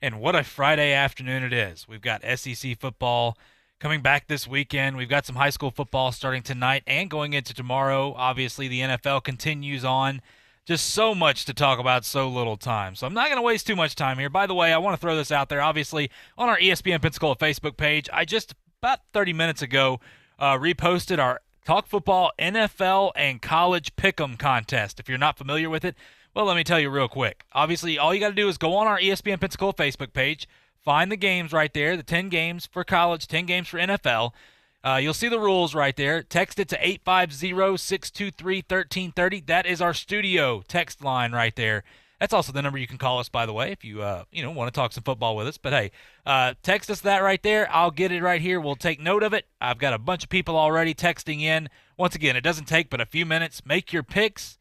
And what a Friday afternoon it is. We've got SEC football coming back this weekend. We've got some high school football starting tonight and going into tomorrow. Obviously, the NFL continues on. Just so much to talk about, so little time. So I'm not going to waste too much time here. By the way, I want to throw this out there. Obviously, on our ESPN Pensacola Facebook page, I just about 30 minutes ago reposted our Talk Football NFL and College Pick'em contest. If you're not familiar with it, well, let me tell you real quick. Obviously, all you got to do is go on our ESPN Pensacola Facebook page, find the games right there, the 10 games for college, 10 games for NFL. You'll see the rules right there. Text it to 850-623-1330. That is our studio text line right there. That's also the number you can call us, by the way, if you want to talk some football with us. But hey, text us that right there. I'll get it right here. We'll take note of it. I've got a bunch of people already texting in. Once again, it doesn't take but a few minutes. Make your picks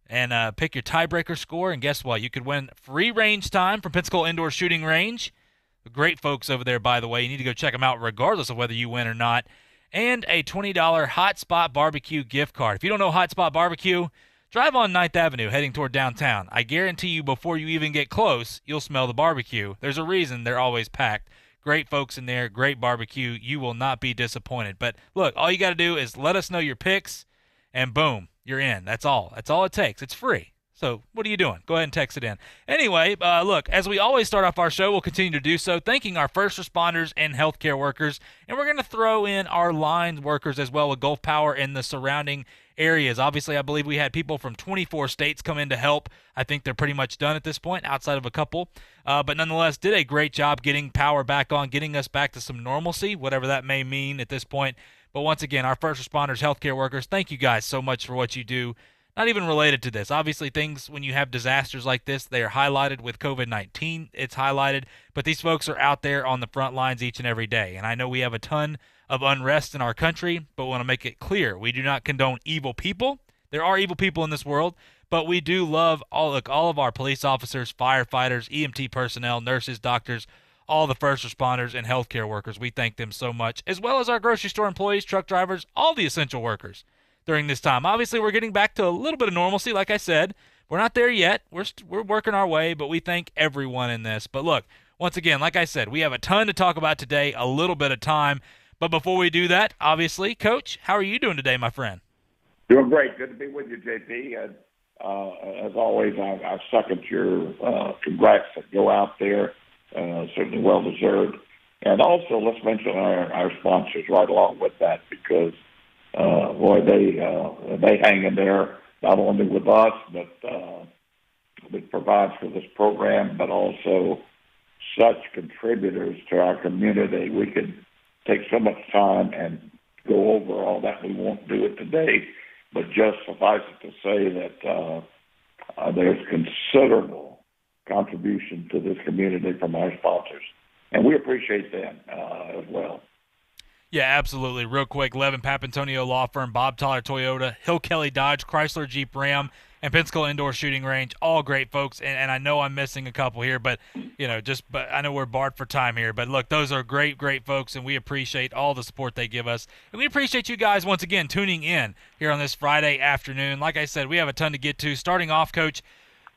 and pick your tiebreaker score. And guess what? You could win free range time from Pensacola Indoor Shooting Range. The great folks over there, by the way. You need to go check them out regardless of whether you win or not. And a $20 Hot Spot Barbecue gift card. If you don't know Hot Spot Barbecue, drive on 9th Avenue heading toward downtown. I guarantee you before you even get close, you'll smell the barbecue. There's a reason they're always packed. Great folks in there, great barbecue. You will not be disappointed. But look, all you got to do is let us know your picks, and boom, you're in. That's all. That's all it takes. It's free. So what are you doing? Go ahead and text it in. Anyway, look, as we always start off our show, we'll continue to do so, thanking our first responders and healthcare workers. And we're going to throw in our line workers as well with Gulf Power and the surrounding areas. Obviously, I believe we had people from 24 states come in to help. I think they're pretty much done at this point, outside of a couple. But nonetheless, did a great job getting power back on, getting us back to some normalcy, whatever that may mean at this point. But once again, our first responders, healthcare workers, thank you guys so much for what you do. Not even related to this. Obviously, things when you have disasters like this, they are highlighted with COVID-19. It's highlighted, but these folks are out there on the front lines each and every day. And I know we have a ton of unrest in our country, but we want to make it clear we do not condone evil people. There are evil people in this world, but we do love all of our police officers, firefighters, EMT personnel, nurses, doctors, all the first responders and healthcare workers. We thank them so much, as well as our grocery store employees, truck drivers, all the essential workers during this time. Obviously, we're getting back to a little bit of normalcy, like I said. We're not there yet. We're working our way, but we thank everyone in this. But look, once again, like I said, we have a ton to talk about today, a little bit of time. But before we do that, obviously, Coach, how are you doing today, my friend? Doing great. Good to be with you, JP. And, as always, I second your congrats that go out there. Certainly well deserved. And also, let's mention our sponsors right along with that, because boy, they hang in there not only with us, but that provides for this program, but also such contributors to our community. We could take so much time and go over all that. We won't do it today, but just suffice it to say that there's considerable contribution to this community from our sponsors, and we appreciate them as well. Yeah, absolutely. Real quick, Levin Papantonio Law Firm, Bob Tyler Toyota, Hill Kelly Dodge, Chrysler Jeep Ram, and Pensacola Indoor Shooting Range, all great folks. And I know I'm missing a couple here, but but I know we're barred for time here. But look, those are great, great folks, and we appreciate all the support they give us. And we appreciate you guys once again tuning in here on this Friday afternoon. Like I said, we have a ton to get to. Starting off, Coach,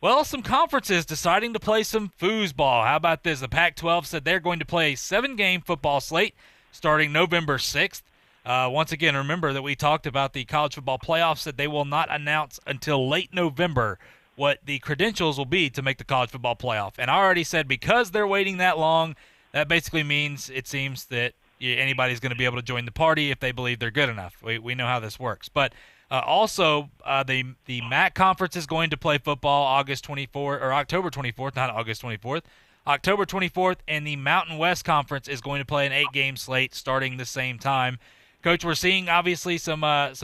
well, some conferences deciding to play some foosball. How about this? The Pac-12 said they're going to play a 7-game football slate starting November 6th. Once again, remember that we talked about the college football playoffs, that they will not announce until late November what the credentials will be to make the college football playoff. And I already said because they're waiting that long, that basically means it seems that anybody's going to be able to join the party if they believe they're good enough. We know how this works. But also, the MAC conference is going to play football August 24th or October 24th, not August 24th. October 24th, and the Mountain West Conference is going to play an 8-game slate starting the same time. Coach, we're seeing obviously some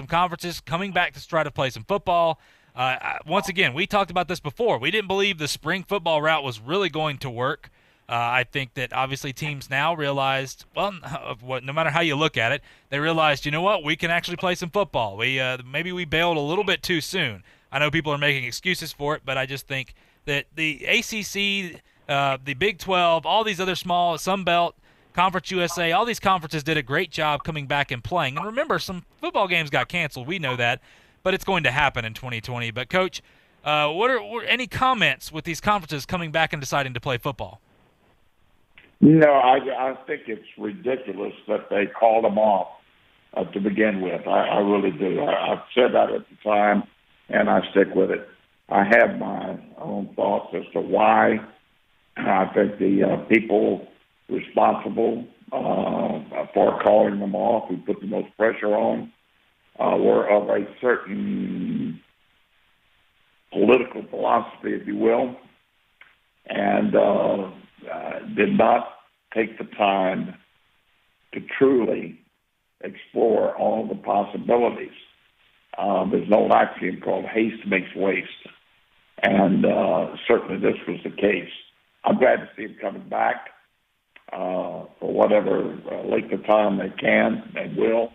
conferences coming back to try to play some football. Once again, we talked about this before. We didn't believe the spring football route was really going to work. I think that obviously teams now realized, well, no matter how you look at it, they realized, you know what, we can actually play some football. Maybe we bailed a little bit too soon. I know people are making excuses for it, but I just think that the ACC, the Big 12, all these other small, Sun Belt, Conference USA, all these conferences did a great job coming back and playing. And remember, some football games got canceled. We know that, but it's going to happen in 2020. But, Coach, what are any comments with these conferences coming back and deciding to play football? No, I think it's ridiculous that they called him off to begin with. I really do. I've said that at the time, and I stick with it. I have my own thoughts as to why. I think the people responsible for calling them off, who put the most pressure on, were of a certain political philosophy, if you will, and did not take the time to truly explore all the possibilities. There's an old axiom called haste makes waste, and certainly this was the case. I'm glad to see him coming back for whatever length of time they can and will.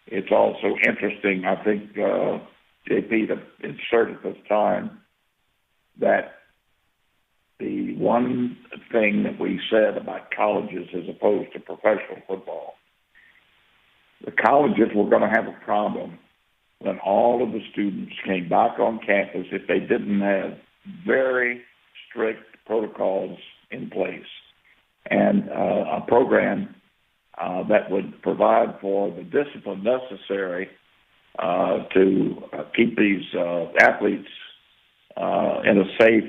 It's also interesting, I think, JP, to insert at this time that the one thing that we said about colleges as opposed to professional football, the colleges were going to have a problem when all of the students came back on campus if they didn't have very strict protocols in place and a program that would provide for the discipline necessary to keep these athletes in a safe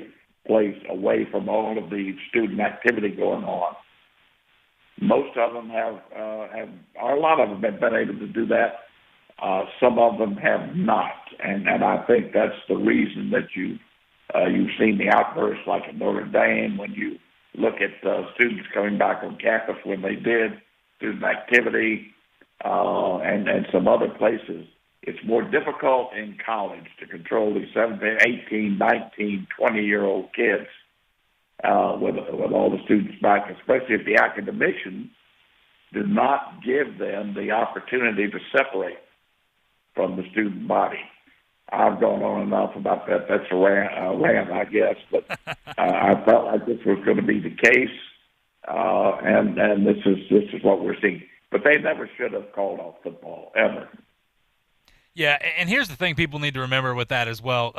place away from all of the student activity going on. Most of them or a lot of them have been able to do that. Some of them have not, and I think that's the reason that you've seen the outbursts like at Notre Dame when you look at students coming back on campus when they did, student activity, and some other places. It's more difficult in college to control these 17, 18, 19, 20-year-old kids with all the students back, especially if the academicians do not give them the opportunity to separate from the student body. I've gone on enough about that. That's a rant, I guess. But I felt like this was going to be the case, and this is what we're seeing. But they never should have called off football, ever. Yeah, and here's the thing people need to remember with that as well.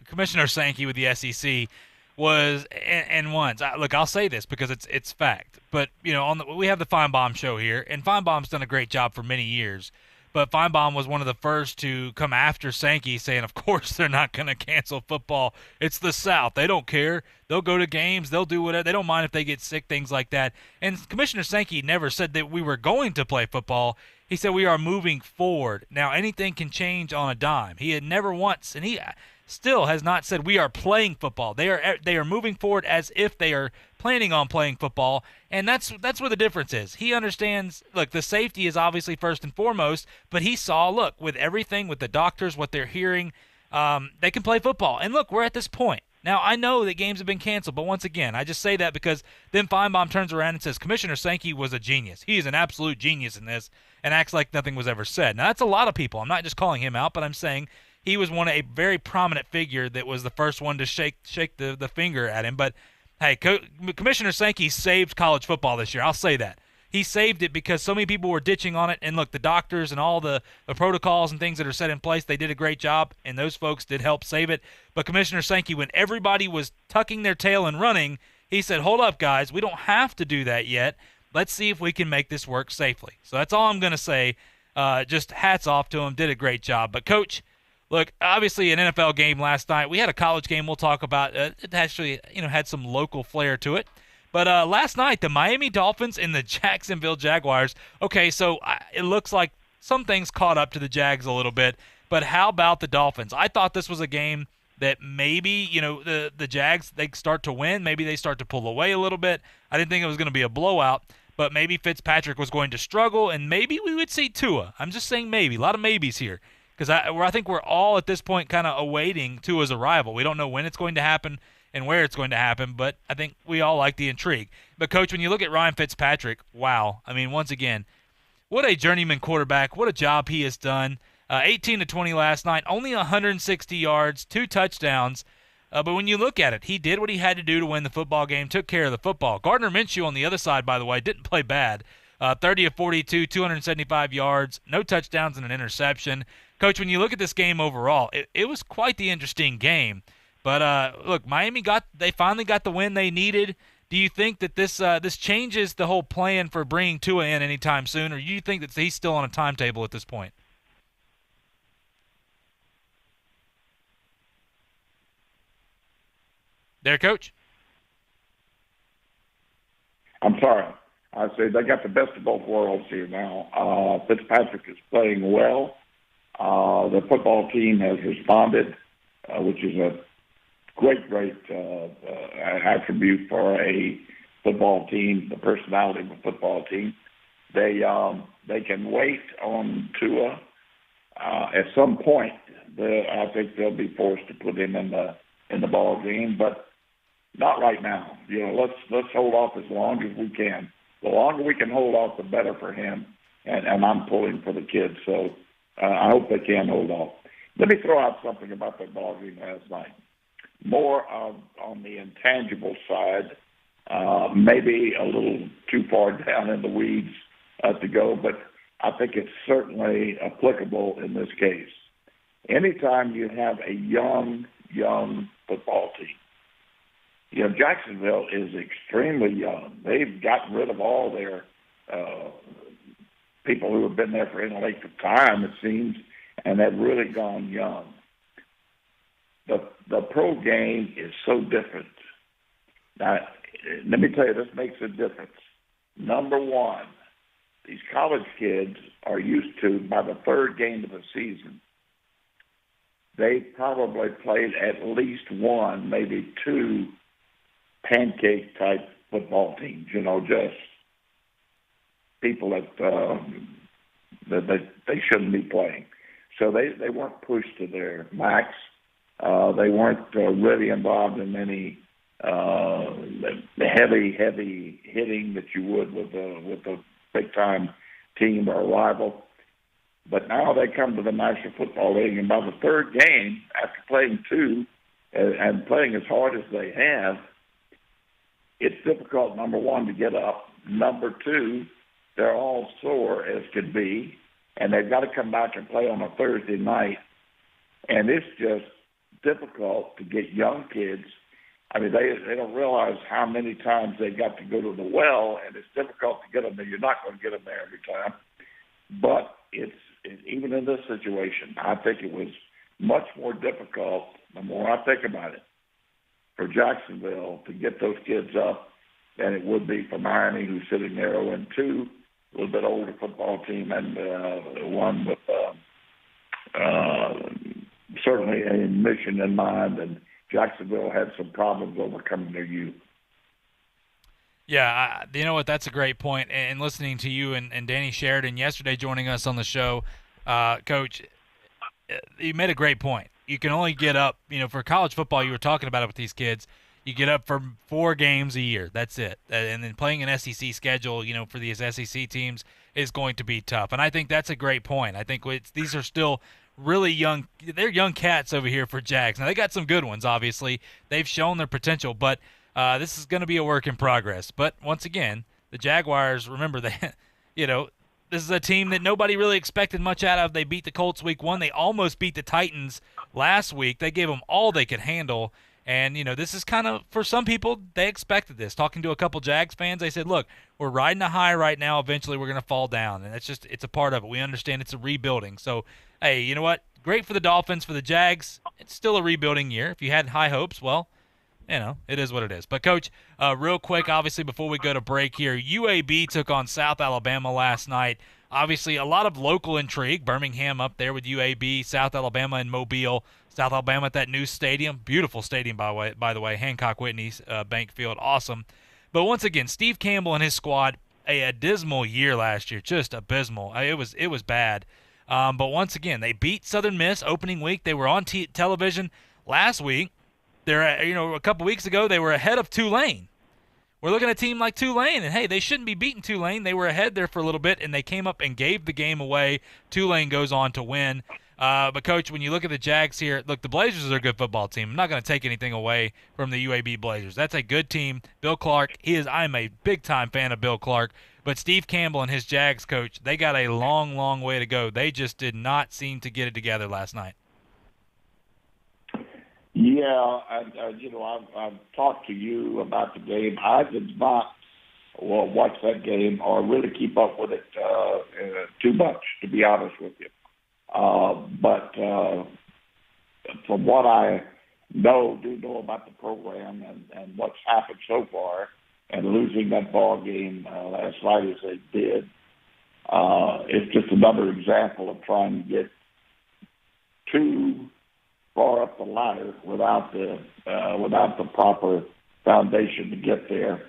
Commissioner Sankey with the SEC was and once look, I'll say this because it's fact. But we have the Feinbaum show here, and Feinbaum's done a great job for many years. But Feinbaum was one of the first to come after Sankey, saying, of course, they're not going to cancel football. It's the South. They don't care. They'll go to games. They'll do whatever. They don't mind if they get sick, things like that. And Commissioner Sankey never said that we were going to play football. He said we are moving forward. Now, anything can change on a dime. He had never once, and he still has not said we are playing football. They are moving forward as if they are planning on playing football, and that's where the difference is. He understands, look, the safety is obviously first and foremost, but he saw, look, with everything, with the doctors, what they're hearing, they can play football. And look, we're at this point. Now, I know that games have been canceled, but once again, I just say that because then Feinbaum turns around and says Commissioner Sankey was a genius. He is an absolute genius in this and acts like nothing was ever said. Now, that's a lot of people. I'm not just calling him out, but I'm saying he was a very prominent figure that was the first one to shake the finger at him. But, hey, Commissioner Sankey saved college football this year. I'll say that. He saved it because so many people were ditching on it. And, look, the doctors and all the protocols and things that are set in place, they did a great job, and those folks did help save it. But Commissioner Sankey, when everybody was tucking their tail and running, he said, hold up, guys, we don't have to do that yet. Let's see if we can make this work safely. So that's all I'm going to say. Just hats off to him. Did a great job. But, Coach, look, obviously an NFL game last night. We had a college game we'll talk about. It actually had some local flair to it. But last night, the Miami Dolphins and the Jacksonville Jaguars. Okay, so it looks like some things caught up to the Jags a little bit. But how about the Dolphins? I thought this was a game that maybe, the Jags, they start to win. Maybe they start to pull away a little bit. I didn't think it was going to be a blowout. But maybe Fitzpatrick was going to struggle, and maybe we would see Tua. I'm just saying maybe. A lot of maybes here. Because I think we're all at this point kind of awaiting Tua's arrival. We don't know when it's going to happen and where it's going to happen, but I think we all like the intrigue. But, Coach, when you look at Ryan Fitzpatrick, wow. I mean, once again, what a journeyman quarterback. What a job he has done. 18 to 20 last night, only 160 yards, 2 touchdowns. But when you look at it, he did what he had to do to win the football game, took care of the football. Gardner Minshew on the other side, by the way, didn't play bad. 30 of 42, 275 yards, no touchdowns and an interception. Coach, when you look at this game overall, it was quite the interesting game. But, look, Miami they finally got the win they needed. Do you think that this changes the whole plan for bringing Tua in anytime soon, or do you think that he's still on a timetable at this point? There, Coach. I'm sorry. I say they got the best of both worlds here now. Fitzpatrick is playing well. The football team has responded, which is a great attribute for a football team, the personality of a football team. They can wait on Tua. At some point, I think they'll be forced to put him in the ball game, but not right now. Let's hold off as long as we can. The longer we can hold off, the better for him. And I'm pulling for the kids, so I hope they can hold off. Let me throw out something about the ball game last night. More on the intangible side, maybe a little too far down in the weeds to go, but I think it's certainly applicable in this case. Anytime you have a young football team, Jacksonville is extremely young. They've gotten rid of all their people who have been there for any length of time, it seems, and they've really gone young. The pro game is so different. Now, let me tell you, this makes a difference. Number one, these college kids are used to, by the third game of the season, they probably played at least one, maybe two pancake-type football teams, just people that they shouldn't be playing. So they weren't pushed to their max. They weren't really involved in any heavy hitting that you would with a big-time team or a rival. But now they come to the National Football League, and by the third game, after playing two and playing as hard as they have, it's difficult, number one, to get up. Number two, they're all sore as could be, and they've got to come back and play on a Thursday night. And it's just difficult to get young kids. I mean, they don't realize how many times they've got to go to the well, and it's difficult to get them there. You're not going to get them there every time. But even in this situation, I think it was much more difficult, the more I think about it, for Jacksonville to get those kids up than it would be for Miami, who's sitting there 0-2, a little bit older football team, and one with certainly a mission in mind, and Jacksonville had some problems overcoming their youth. Yeah, you know what? That's a great point. And listening to you and Danny Sheridan yesterday joining us on the show, Coach, you made a great point. You can only get up, for college football, you were talking about it with these kids, you get up for 4 games a year. That's it. And then playing an SEC schedule, for these SEC teams is going to be tough. And I think that's a great point. I think these are still really young. They're young cats over here for Jags. Now, they got some good ones, obviously. They've shown their potential, but this is going to be a work in progress. But once again, the Jaguars, remember that, this is a team that nobody really expected much out of. They beat the Colts week 1. They almost beat the Titans last week. They gave them all they could handle. And, this is kind of, for some people, they expected this. Talking to a couple Jags fans, they said, look, we're riding a high right now. Eventually we're going to fall down. And it's a part of it. We understand it's a rebuilding. So, hey, you know what? Great for the Dolphins. For the Jags, it's still a rebuilding year. If you had high hopes, well, it is what it is. But, Coach, real quick, obviously, before we go to break here, UAB took on South Alabama last night. Obviously, a lot of local intrigue. Birmingham up there with UAB, South Alabama and Mobile. South Alabama at that new stadium. Beautiful stadium, by the way. Hancock Whitney Bank Field. Awesome. But once again, Steve Campbell and his squad, a dismal year last year. Just abysmal. It was bad. But once again, they beat Southern Miss opening week. They were on television last week. A couple weeks ago, they were ahead of Tulane. We're looking at a team like Tulane, and hey, they shouldn't be beating Tulane. They were ahead there for a little bit, and they came up and gave the game away. Tulane goes on to win. But, Coach, when you look at the Jags here, look, the Blazers are a good football team. I'm not going to take anything away from the UAB Blazers. That's a good team. Bill Clark, I'm a big-time fan of Bill Clark. But Steve Campbell and his Jags, Coach, they got a long, long way to go. They just did not seem to get it together last night. Yeah, I've talked to you about the game. I did not watch that game or really keep up with it too much, to be honest with you. But from what I do know about the program and what's happened so far, and losing that ball game last night as they did, it's just another example of trying to get too far up the ladder without the proper foundation to get there.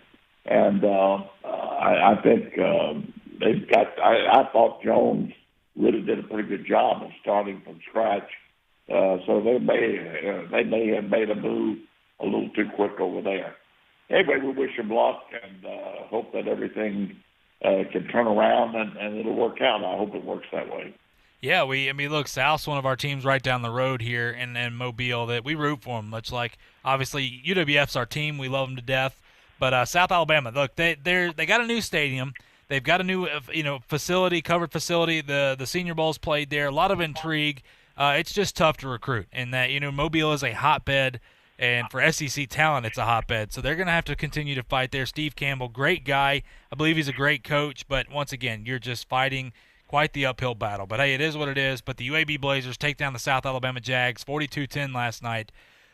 And I think they've got. I thought Jones really did a pretty good job of starting from scratch. So they may have made a move a little too quick over there. Anyway, we wish them luck and hope that everything can turn around and it'll work out. I hope it works that way. Yeah, look, South's one of our teams right down the road here in Mobile that we root for them, much like, obviously, UWF's our team. We love them to death. But South Alabama, look, they got a new stadium. They've got a new, facility, covered facility. The Senior Bowl's played there. A lot of intrigue. It's just tough to recruit. And that, Mobile is a hotbed, and for SEC talent, it's a hotbed. So they're going to have to continue to fight there. Steve Campbell, great guy. I believe he's a great coach. But once again, you're just fighting quite the uphill battle. But, hey, it is what it is. But the UAB Blazers take down the South Alabama Jags 42-10 last night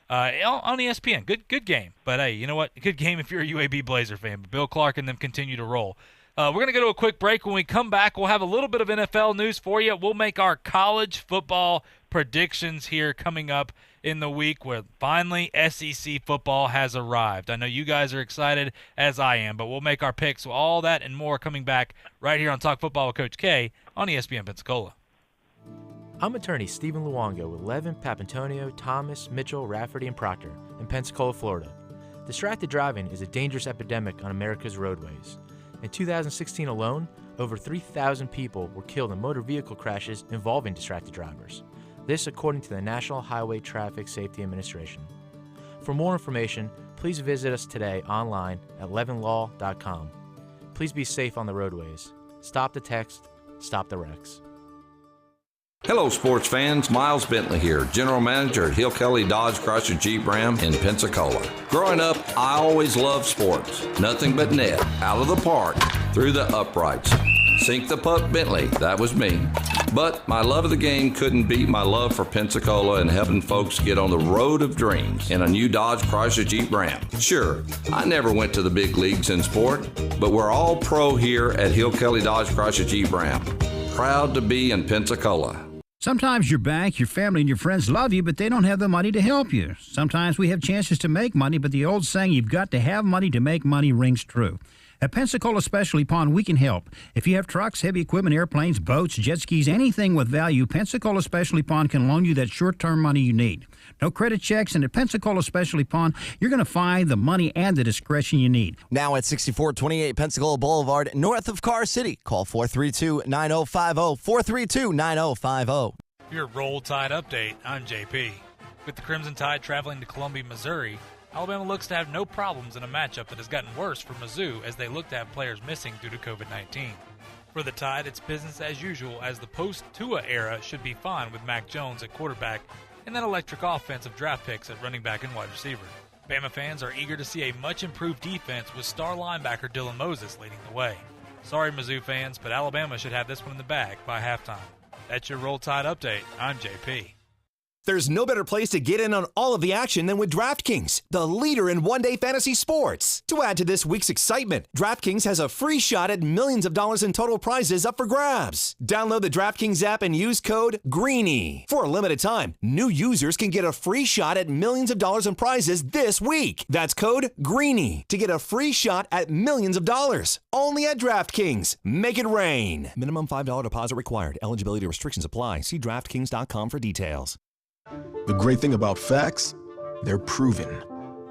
on ESPN. Good game. But, hey, you know what? Good game if you're a UAB Blazer fan. But Bill Clark and them continue to roll. We're going to go to a quick break. When we come back, we'll have a little bit of NFL news for you. We'll make our college football predictions here coming up in the week where finally SEC football has arrived. I know you guys are excited, as I am, but we'll make our picks. So all that and more coming back right here on Talk Football with Coach K on ESPN Pensacola. I'm attorney Stephen Luongo with Levin, Papantonio, Thomas, Mitchell, Rafferty, and Proctor in Pensacola, Florida. Distracted driving is a dangerous epidemic on America's roadways. In 2016 alone, over 3,000 people were killed in motor vehicle crashes involving distracted drivers. This according to the National Highway Traffic Safety Administration. For more information, please visit us today online at levinlaw.com. Please be safe on the roadways. Stop the text, stop the wrecks. Hello, sports fans. Miles Bentley here, General Manager at Hill Kelly Dodge Chrysler Jeep Ram in Pensacola. Growing up, I always loved sports. Nothing but net, out of the park, through the uprights. Sink the puck Bentley, that was me. But my love of the game couldn't beat my love for Pensacola and helping folks get on the road of dreams in a new Dodge Chrysler Jeep Ram. Sure, I never went to the big leagues in sport, but we're all pro here at Hill Kelly Dodge Chrysler Jeep Ram. Proud to be in Pensacola. Sometimes your bank, your family, and your friends love you, but they don't have the money to help you. Sometimes we have chances to make money, but the old saying, you've got to have money to make money, rings true. At Pensacola Specialty Pond, we can help. If you have trucks, heavy equipment, airplanes, boats, jet skis, anything with value, Pensacola Specialty Pond can loan you that short-term money you need. No credit checks, and at Pensacola Specialty Pond, you're going to find the money and the discretion you need. Now at 6428 Pensacola Boulevard, north of Car City. Call 432-9050, 432-9050. Your Roll Tide update, I'm JP. With the Crimson Tide traveling to Columbia, Missouri, Alabama looks to have no problems in a matchup that has gotten worse for Mizzou as they look to have players missing due to COVID-19. For the Tide, it's business as usual as the post-Tua era should be fine with Mac Jones at quarterback and that electric offensive draft picks at running back and wide receiver. Bama fans are eager to see a much-improved defense with star linebacker Dylan Moses leading the way. Sorry, Mizzou fans, but Alabama should have this one in the bag by halftime. That's your Roll Tide update. I'm JP. There's no better place to get in on all of the action than with DraftKings, the leader in one-day fantasy sports. To add to this week's excitement, DraftKings has a free shot at millions of dollars in total prizes up for grabs. Download the DraftKings app and use code GREENY. For a limited time, new users can get a free shot at millions of dollars in prizes this week. That's code GREENY to get a free shot at millions of dollars. Only at DraftKings. Make it rain. Minimum $5 deposit required. Eligibility restrictions apply. See DraftKings.com for details. The great thing about facts, they're proven.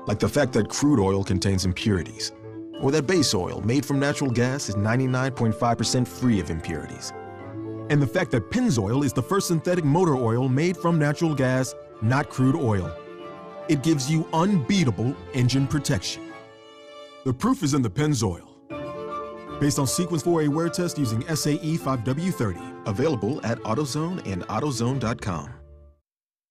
Like the fact that crude oil contains impurities, or that base oil made from natural gas is 99.5% free of impurities. And the fact that Pennzoil is the first synthetic motor oil made from natural gas, not crude oil. It gives you unbeatable engine protection. The proof is in the Pennzoil. Based on Sequence 4A wear test using SAE 5W30, available at AutoZone and AutoZone.com.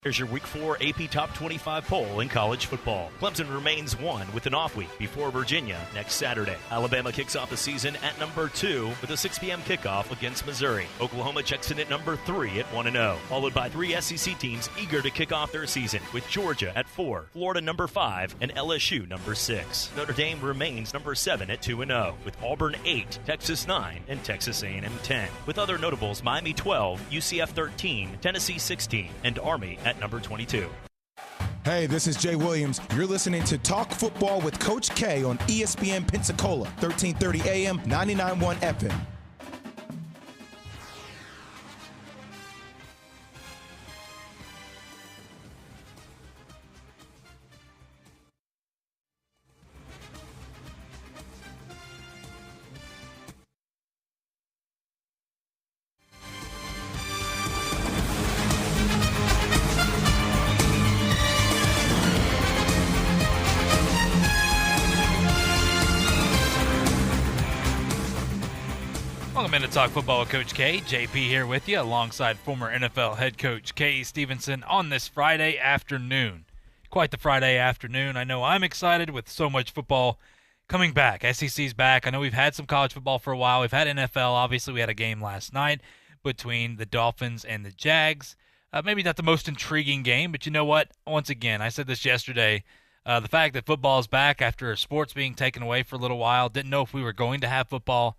Here's your Week 4 AP Top 25 poll in college football. Clemson remains 1 with an off week before Virginia next Saturday. Alabama kicks off the season at number 2 with a 6 p.m. kickoff against Missouri. Oklahoma checks in at number 3 at 1-0, followed by 3 SEC teams eager to kick off their season, with Georgia at 4, Florida number 5, and LSU number 6. Notre Dame remains number 7 at 2-0, with Auburn 8, Texas 9, and Texas A&M 10. With other notables, Miami 12, UCF 13, Tennessee 16, and Army at number 22. Hey, this is Jay Williams. You're listening to Talk Football with Coach K on ESPN Pensacola, 1330 AM, 99.1 FM. Welcome into Talk Football with Coach K. JP here with you alongside former NFL head coach K. Stevenson on this Friday afternoon. Quite the Friday afternoon. I know I'm excited with so much football coming back. SEC's back. I know we've had some college football for a while. We've had NFL. Obviously, we had a game last night between the Dolphins and the Jags. Maybe not the most intriguing game, but you know what? Once again, I said this yesterday. The fact that football is back after sports being taken away for a little while, didn't know if we were going to have football.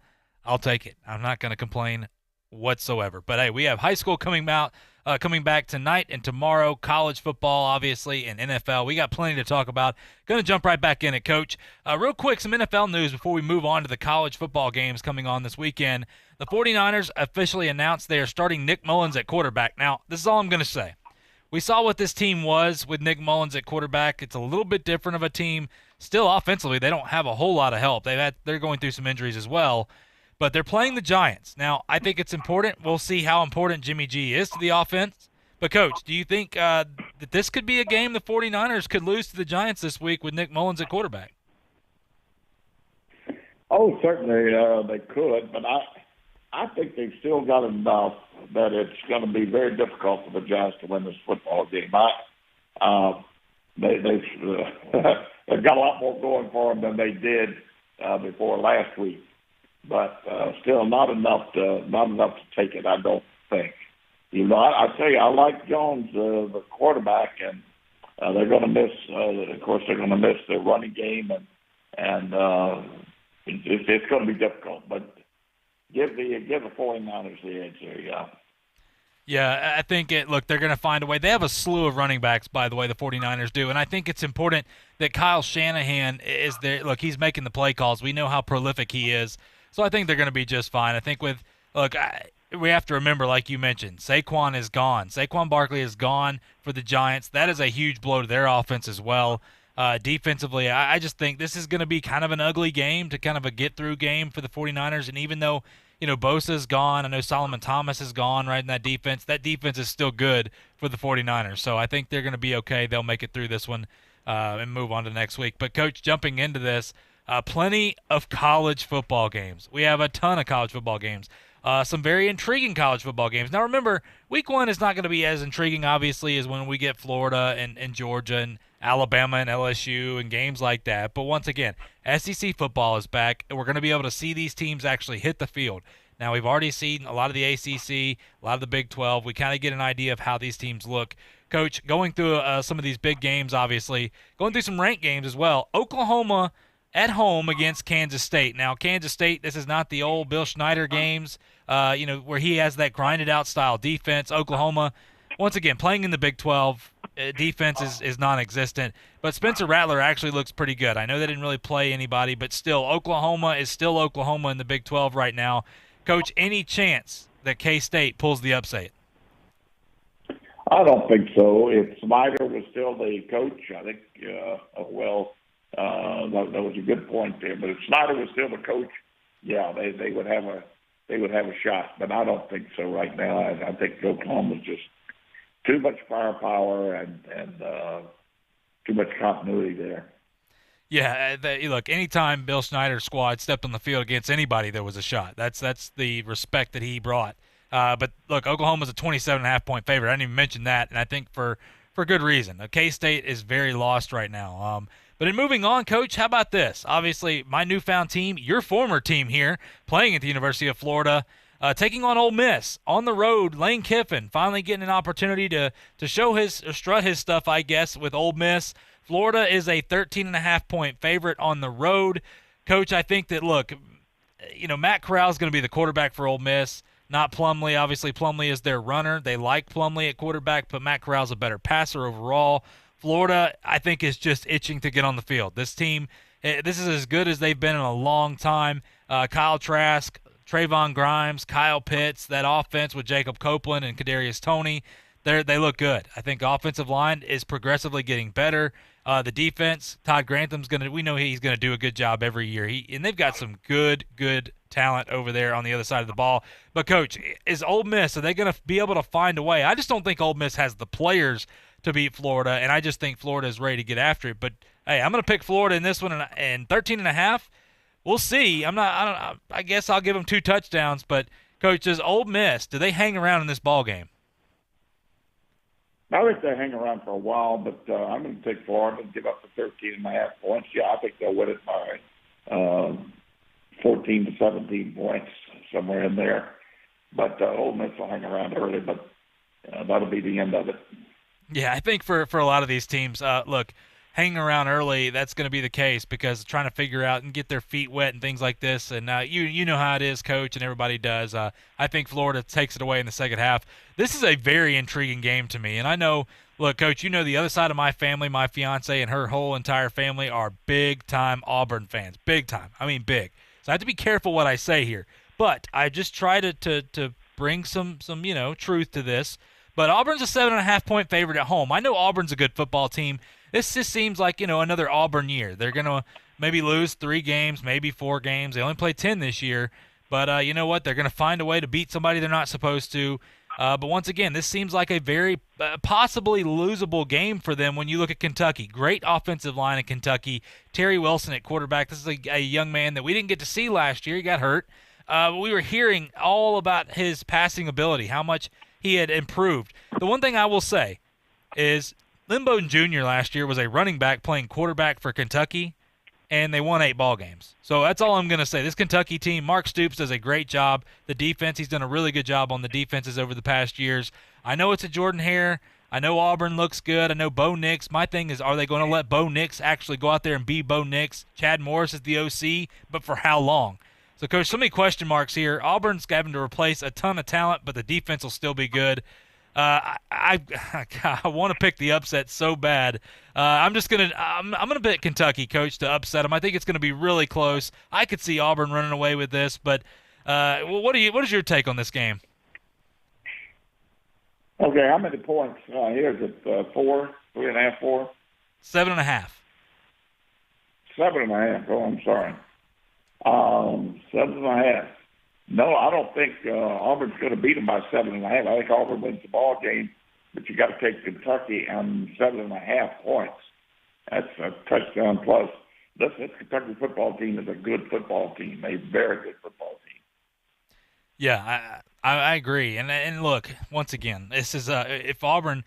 I'll take it. I'm not going to complain whatsoever. But, hey, we have high school coming back tonight and tomorrow, college football, obviously, and NFL. We got plenty to talk about. Going to jump right back in it, Coach. Real quick, some NFL news before we move on to the college football games coming on this weekend. The 49ers officially announced they are starting Nick Mullins at quarterback. Now, this is all I'm going to say. We saw what this team was with Nick Mullins at quarterback. It's a little bit different of a team. Still, offensively, they don't have a whole lot of help. They're going through some injuries as well. But they're playing the Giants. Now, I think it's important. We'll see how important Jimmy G is to the offense. But, Coach, do you think that this could be a game the 49ers could lose to the Giants this week with Nick Mullins at quarterback? Oh, certainly they could, but I think they've still got enough that it's going to be very difficult for the Giants to win this football game. They've got a lot more going for them than they did before last week. But still not enough to take it, I don't think. You know, I tell you, I like Jones, the quarterback, and they're going to miss. Of course, they're going to miss their running game, and it's going to be difficult. But give the 49ers the edge there, yeah. Yeah, I think look, they're going to find a way. They have a slew of running backs, by the way, the 49ers do. And I think it's important that Kyle Shanahan is there. Look, he's making the play calls. We know how prolific he is. So I think they're going to be just fine. I think we have to remember, like you mentioned, Saquon is gone. Saquon Barkley is gone for the Giants. That is a huge blow to their offense as well. Defensively, I just think this is going to be kind of an ugly game, to kind of a get-through game for the 49ers. And even though, Bosa's gone, I know Solomon Thomas is gone right in that defense is still good for the 49ers. So I think they're going to be okay. They'll make it through this one and move on to next week. But, Coach, jumping into this, plenty of college football games. We have a ton of college football games. Some very intriguing college football games. Now, remember, week 1 is not going to be as intriguing, obviously, as when we get Florida and Georgia and Alabama and LSU and games like that. But once again, SEC football is back, and we're going to be able to see these teams actually hit the field. Now, we've already seen a lot of the ACC, a lot of the Big 12. We kind of get an idea of how these teams look. Coach, going through some of these big games, obviously, going through some ranked games as well. Oklahoma at home against Kansas State. Now, Kansas State, this is not the old Bill Schneider games, where he has that grinded-out style defense. Oklahoma, once again, playing in the Big 12, defense is non-existent. But Spencer Rattler actually looks pretty good. I know they didn't really play anybody, but still, Oklahoma is still Oklahoma in the Big 12 right now. Coach, any chance that K-State pulls the upset? I don't think so. If Snyder was still the coach, I think, that was a good point there. But if Snyder was still the coach, yeah, they would have a shot. But I don't think so right now. I think Oklahoma's just too much firepower and too much continuity there. Yeah, look, anytime Bill Snyder's squad stepped on the field against anybody, there was a shot. That's the respect that he brought But look, Oklahoma's a 27.5-point favorite. I didn't even mention that, and I think for good reason. K-State is very lost right now. But in moving on, Coach, how about this? Obviously, my newfound team, your former team here, playing at the University of Florida, taking on Ole Miss on the road. Lane Kiffin finally getting an opportunity to strut his stuff, I guess, with Ole Miss. Florida is a 13.5-point favorite on the road. Coach, I think that, look, Matt Corral is going to be the quarterback for Ole Miss, not Plumlee. Obviously, Plumlee is their runner. They like Plumlee at quarterback, but Matt Corral's a better passer overall. Florida, I think, is just itching to get on the field. This team, this is as good as they've been in a long time. Kyle Trask, Trayvon Grimes, Kyle Pitts, that offense with Jacob Copeland and Kadarius Toney, they look good. I think offensive line is progressively getting better. The defense, Todd Grantham's we know he's gonna do a good job every year. And they've got some good talent over there on the other side of the ball. But Coach, is Ole Miss, are they gonna be able to find a way? I just don't think Ole Miss has the players to beat Florida, and I just think Florida is ready to get after it. But hey, I'm gonna pick Florida in this one, and 13.5. We'll see. I guess I'll give them 2 touchdowns. But Coach, does Ole Miss, do they hang around in this ball game? I think they hang around for a while, but I'm going to take Florida and give up the 13.5 points. Yeah, I think they'll win it by 14 to 17 points, somewhere in there. But Ole Miss will hang around early, but that'll be the end of it. Yeah, I think for a lot of these teams, look, hanging around early, that's going to be the case because trying to figure out and get their feet wet and things like this. And you know how it is, Coach, and everybody does. I think Florida takes it away in the second half. This is a very intriguing game to me. And I know, look, Coach, you know the other side of my family, my fiance and her whole entire family are big-time Auburn fans. Big time. I mean big. So I have to be careful what I say here. But I just try to bring some truth to this. But Auburn's a 7.5-point favorite at home. I know Auburn's a good football team. This just seems like, another Auburn year. They're going to maybe lose 3 games, maybe 4 games. They only played 10 this year. But you know what? They're going to find a way to beat somebody they're not supposed to. But once again, this seems like a very possibly losable game for them when you look at Kentucky. Great offensive line in Kentucky. Terry Wilson at quarterback. This is a young man that we didn't get to see last year. He got hurt. We were hearing all about his passing ability, how much he had improved. The one thing I will say is Lynn Bowden Jr. last year was a running back playing quarterback for Kentucky, and they won 8 ball games. So that's all I'm going to say. This Kentucky team, Mark Stoops does a great job. The defense, he's done a really good job on the defenses over the past years. I know it's a Jordan Hare. I know Auburn looks good. I know Bo Nix. My thing is, are they going to let Bo Nix actually go out there and be Bo Nix? Chad Morris is the OC, but for how long? So, Coach, so many question marks here. Auburn's having to replace a ton of talent, but the defense will still be good. I want to pick the upset so bad. I'm gonna bet Kentucky, Coach, to upset them. I think it's gonna be really close. I could see Auburn running away with this, but what is your take on this game? Okay, how many points? Here's it 4, 3.5, 4, 7.5. 7.5. Oh, I'm sorry. 7.5. No, I don't think Auburn's going to beat them by 7.5. I think Auburn wins the ball game, but you got to take Kentucky on 7.5 points. That's a touchdown plus. This Kentucky football team is a good football team, a very good football team. Yeah, I agree. And look, once again, this is if Auburn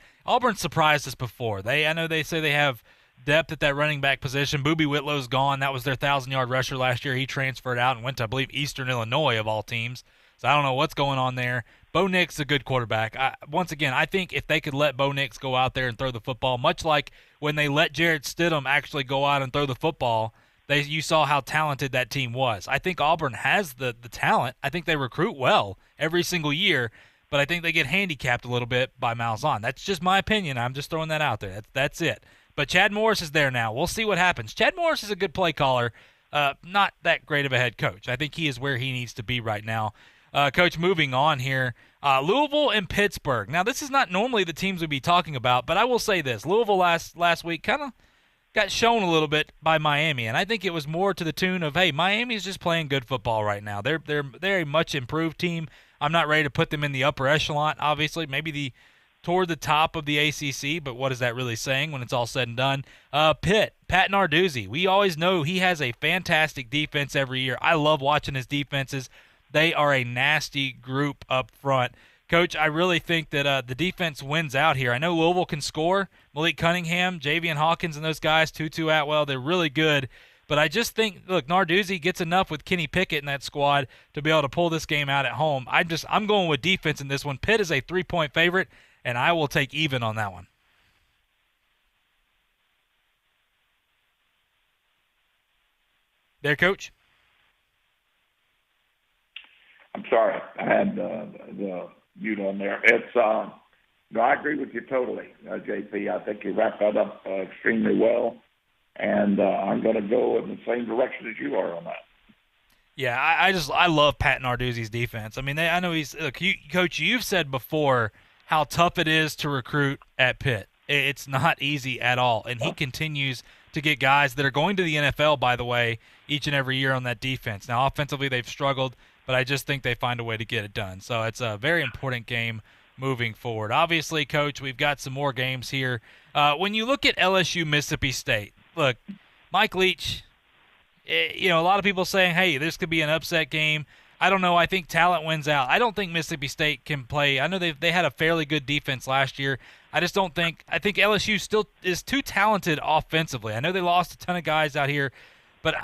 surprised us before. I know they say they have depth at that running back position. Boobie Whitlow's gone. That was their 1,000-yard rusher last year. He transferred out and went to, I believe, Eastern Illinois of all teams. So I don't know what's going on there. Bo Nix is a good quarterback. Once again, I think if they could let Bo Nix go out there and throw the football, much like when they let Jarrett Stidham actually go out and throw the football, you saw how talented that team was. I think Auburn has the talent. I think they recruit well every single year, but I think they get handicapped a little bit by Malzahn. That's just my opinion. I'm just throwing that out there. That's it. But Chad Morris is there now. We'll see what happens. Chad Morris is a good play caller, not that great of a head coach. I think he is where he needs to be right now. Coach, moving on here, Louisville and Pittsburgh. Now, this is not normally the teams we'd be talking about, but I will say this. Louisville last week kind of got shown a little bit by Miami, and I think it was more to the tune of, hey, Miami's just playing good football right now. They're a much improved team. I'm not ready to put them in the upper echelon, obviously. Maybe toward the top of the ACC, but what is that really saying when it's all said and done? Pat Narduzzi. We always know he has a fantastic defense every year. I love watching his defenses. They are a nasty group up front. Coach, I really think that the defense wins out here. I know Louisville can score. Malik Cunningham, Javian Hawkins, and those guys, Tutu Atwell, they're really good. But I just think, look, Narduzzi gets enough with Kenny Pickett in that squad to be able to pull this game out at home. I'm going with defense in this one. Pitt is a 3-point favorite, and I will take even on that one. There, Coach? I'm sorry, I had the mute on there. It's no, I agree with you totally, JP. I think you wrapped that up extremely well, and I'm going to go in the same direction as you are on that. Yeah, I love Pat Narduzzi's defense. I mean, I know Coach, you've said before how tough it is to recruit at Pitt. It's not easy at all, and he continues to get guys that are going to the NFL, by the way, each and every year on that defense. Now, offensively, they've struggled, but I just think they find a way to get it done. So it's a very important game moving forward. Obviously, Coach, we've got some more games here. When you look at LSU, Mississippi State, look, Mike Leach, a lot of people saying, hey, this could be an upset game. I don't know. I think talent wins out. I don't think Mississippi State can play. I know they had a fairly good defense last year. I just don't think – I think LSU still is too talented offensively. I know they lost a ton of guys out here. But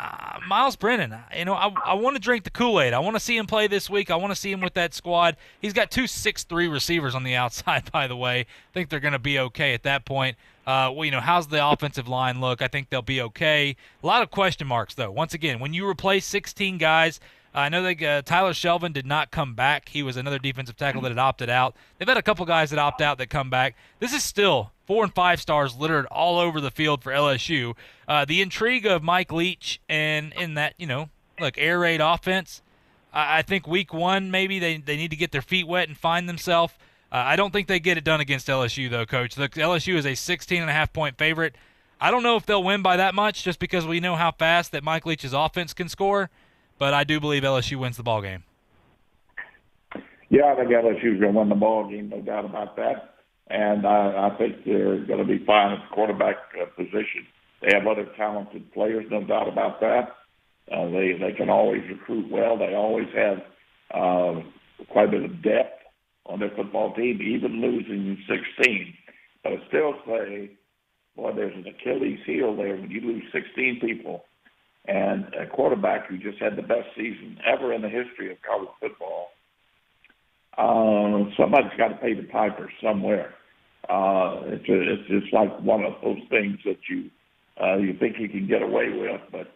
Miles Brennan, I want to drink the Kool-Aid. I want to see him play this week. I want to see him with that squad. He's got 2 6'3" receivers on the outside, by the way. I think they're going to be okay at that point. How's the offensive line look? I think they'll be okay. A lot of question marks, though. Once again, when you replace 16 guys, I know that Tyler Shelvin did not come back. He was another defensive tackle that had opted out. They've had a couple guys that opt out that come back. This is still 4 and 5 stars littered all over the field for LSU. The intrigue of Mike Leach and in that, air raid offense, I think week 1 maybe they need to get their feet wet and find themselves. I don't think they get it done against LSU, though, Coach. Look, LSU is a 16.5-point favorite. I don't know if they'll win by that much just because we know how fast that Mike Leach's offense can score, but I do believe LSU wins the ball game. Yeah, I think LSU's going to win the ball game, no doubt about that. And I think they're going to be fine at the quarterback position. They have other talented players, no doubt about that. They can always recruit well. They always have quite a bit of depth on their football team, even losing 16. But I still say, boy, there's an Achilles heel there when you lose 16 people and a quarterback who just had the best season ever in the history of college football. Somebody's got to pay the piper somewhere. It's just like one of those things that you think you can get away with, but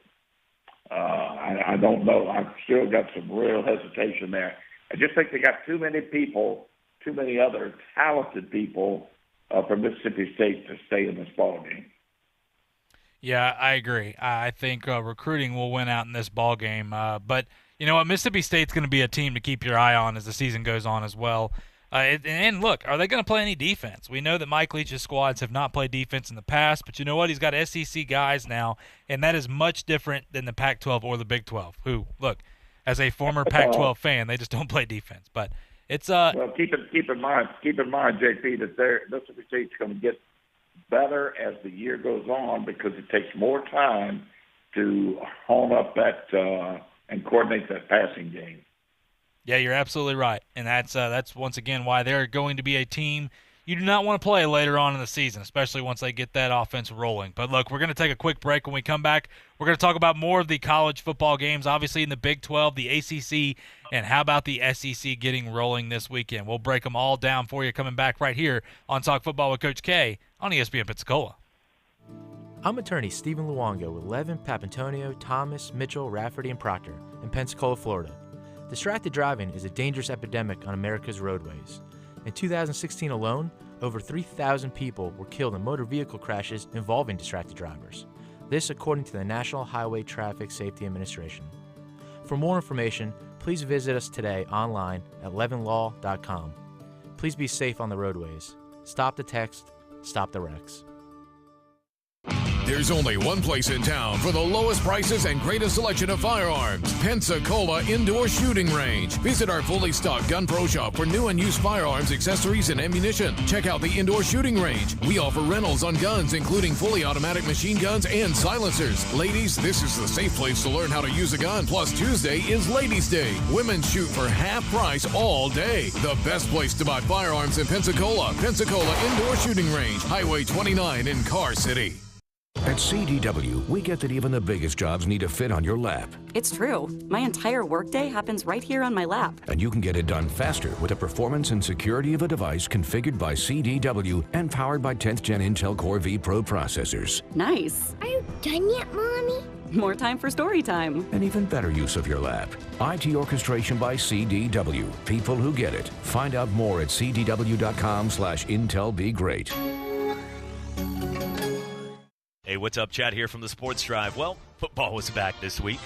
I don't know. I've still got some real hesitation there. I just think they got too many people, too many other talented people from Mississippi State to stay in this ball game. Yeah, I agree. I think recruiting will win out in this ball game. But you know what? Mississippi State's going to be a team to keep your eye on as the season goes on as well. And look, are they going to play any defense? We know that Mike Leach's squads have not played defense in the past, but you know what? He's got SEC guys now, and that is much different than the Pac-12 or the Big 12, who, look, as a former Pac-12 fan, they just don't play defense. But it's well, keep in mind, JP, that Mississippi State's going to get better as the year goes on because it takes more time to hone up that and coordinate that passing game. Yeah, you're absolutely right, and that's once again why they're going to be a team you do not want to play later on in the season, especially once they get that offense rolling. But look, we're going to take a quick break. When we come back, we're going to talk about more of the college football games, obviously in the Big 12, the ACC, and how about the SEC getting rolling this weekend. We'll break them all down for you coming back right here on Talk Football with Coach K on ESPN Pensacola. I'm attorney Stephen Luongo with Levin, Papantonio, Thomas, Mitchell, Rafferty, and Proctor in Pensacola, Florida. Distracted driving is a dangerous epidemic on America's roadways. In 2016 alone, over 3,000 people were killed in motor vehicle crashes involving distracted drivers. This according to the National Highway Traffic Safety Administration. For more information, please visit us today online at levinlaw.com. Please be safe on the roadways. Stop the text, stop the wrecks. There's only one place in town for the lowest prices and greatest selection of firearms. Pensacola Indoor Shooting Range. Visit our fully stocked Gun Pro shop for new and used firearms, accessories, and ammunition. Check out the Indoor Shooting Range. We offer rentals on guns, including fully automatic machine guns and silencers. Ladies, this is the safe place to learn how to use a gun. Plus, Tuesday is Ladies' Day. Women shoot for half price all day. The best place to buy firearms in Pensacola. Pensacola Indoor Shooting Range, Highway 29 in Car City. At CDW, we get that even the biggest jobs need to fit on your lap. It's true. My entire workday happens right here on my lap. And you can get it done faster with the performance and security of a device configured by CDW and powered by 10th Gen Intel Core V Pro processors. Nice. Are you done yet, Mommy? More time for story time. An even better use of your lap. IT orchestration by CDW. People who get it. Find out more at cdw.com/IntelBeGreat. Hey, what's up, Chad here from the Sports Drive. Well, football was back this week.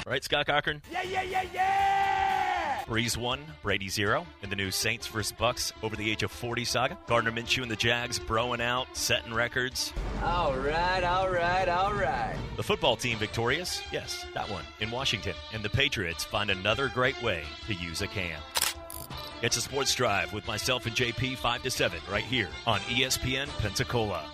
Right, Scott Cochran? Yeah! Breeze 1, Brady 0 in the new Saints vs. Bucks over the age of 40 saga. Gardner Minshew and the Jags broing out, setting records. All right. The football team victorious? Yes, that one in Washington. And the Patriots find another great way to use a can. It's a Sports Drive with myself and JP 5 to 7 right here on ESPN Pensacola.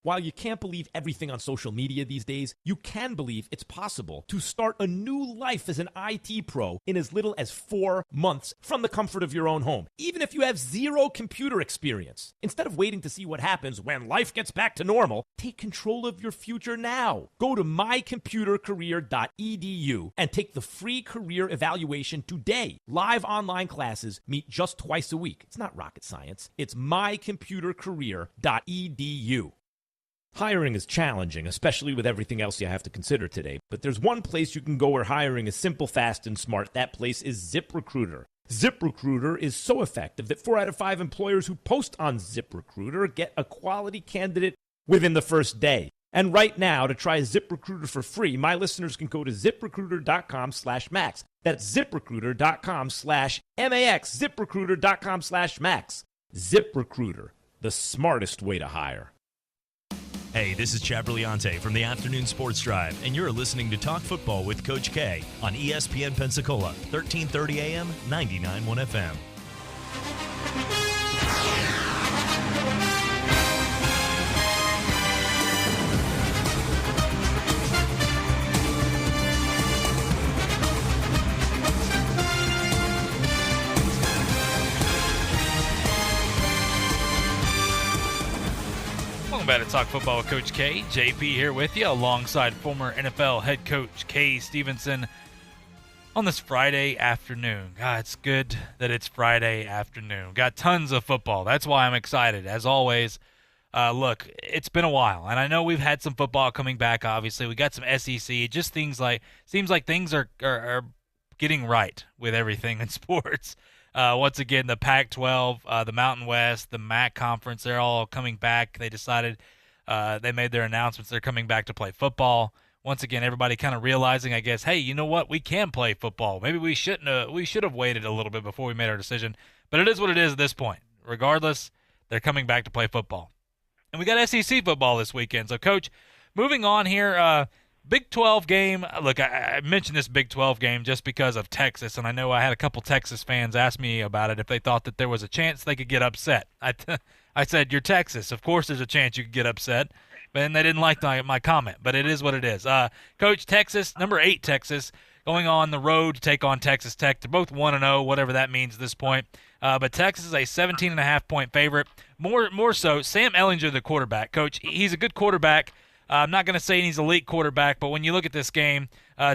While you can't believe everything on social media these days, you can believe it's possible to start a new life as an IT pro in as little as 4 months from the comfort of your own home, even if you have zero computer experience. Instead of waiting to see what happens when life gets back to normal, take control of your future now. Go to mycomputercareer.edu and take the free career evaluation today. Live online classes meet just twice a week. It's not rocket science. It's mycomputercareer.edu. Hiring is challenging, especially with everything else you have to consider today. But there's one place you can go where hiring is simple, fast, and smart. That place is ZipRecruiter. ZipRecruiter is so effective that 4 out of 5 employers who post on ZipRecruiter get a quality candidate within the first day. And right now, to try ZipRecruiter for free, my listeners can go to ZipRecruiter.com/max. That's ZipRecruiter.com/MAX. ZipRecruiter.com/max. ZipRecruiter, the smartest way to hire. Hey, this is Chad Brillante from the Afternoon Sports Drive, and you're listening to Talk Football with Coach K on ESPN Pensacola, 1330 AM, 99.1 FM. Welcome back to Talk Football with Coach K. JP here with you alongside former NFL head coach Kay Stevenson on this Friday afternoon. God, it's good that it's Friday afternoon. Got tons of football. That's why I'm excited. As always, look, it's been a while, and I know we've had some football coming back, obviously. We got some SEC. It just seems like things are getting right with everything in sports. Once again, the Pac-12, the Mountain West, the MAC conference, they're all coming back. They decided, they made their announcements. They're coming back to play football. Once again, everybody kind of realizing, I guess, hey, you know what? We can play football. Maybe we should have waited a little bit before we made our decision. But it is what it is at this point. Regardless, they're coming back to play football. And we got SEC football this weekend. So, Coach, moving on here, Big 12 game. Look, I mentioned this Big 12 game just because of Texas, and I know I had a couple Texas fans ask me about it if they thought that there was a chance they could get upset. I said, you're Texas. Of course there's a chance you could get upset. But then they didn't like my comment, but it is what it is. Coach, Texas, number 8 Texas, going on the road to take on Texas Tech. They're both 1-0, whatever that means at this point. But Texas is a 17.5-point favorite. More so, Sam Ehlinger, the quarterback. Coach, he's a good quarterback. I'm not going to say he's an elite quarterback, but when you look at this game,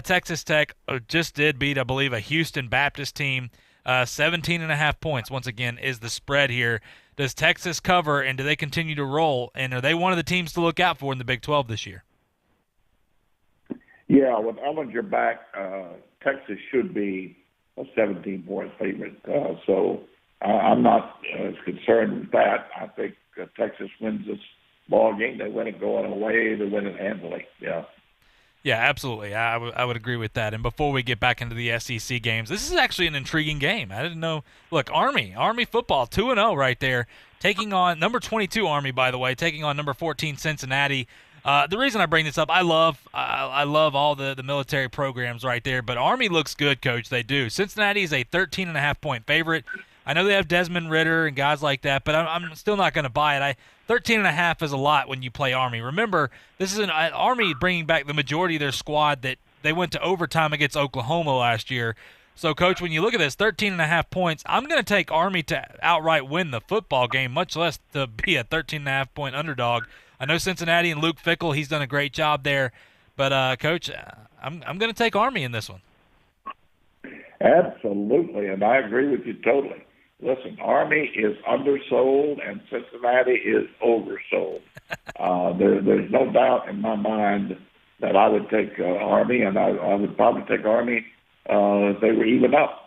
Texas Tech just did beat, I believe, a Houston Baptist team. 17.5 points, once again, is the spread here. Does Texas cover, and do they continue to roll? And are they one of the teams to look out for in the Big 12 this year? Yeah, with Ehlinger back, Texas should be a 17-point favorite. So I'm not as concerned with that. I think Texas wins this ball game. They win it going away. They win it handily. Yeah. Yeah, absolutely. I would agree with that. And before we get back into the SEC games, this is actually an intriguing game. I didn't know. Look, Army football, 2-0 right there, taking on number 22 Army, by the way, taking on number 14 Cincinnati. The reason I bring this up, I love all the military programs right there, but Army looks good, Coach. They do. Cincinnati is a 13.5-point favorite. I know they have Desmond Ritter and guys like that, but I'm still not going to buy it. 13.5 is a lot when you play Army. Remember, this is an Army bringing back the majority of their squad that they went to overtime against Oklahoma last year. So, Coach, when you look at this, 13.5 points, I'm going to take Army to outright win the football game, much less to be a 13.5-point underdog. I know Cincinnati and Luke Fickell, he's done a great job there. But, Coach, I'm going to take Army in this one. Absolutely, and I agree with you totally. Listen, Army is undersold and Cincinnati is oversold. There's no doubt in my mind that I would take Army, and I would probably take Army if they were even up.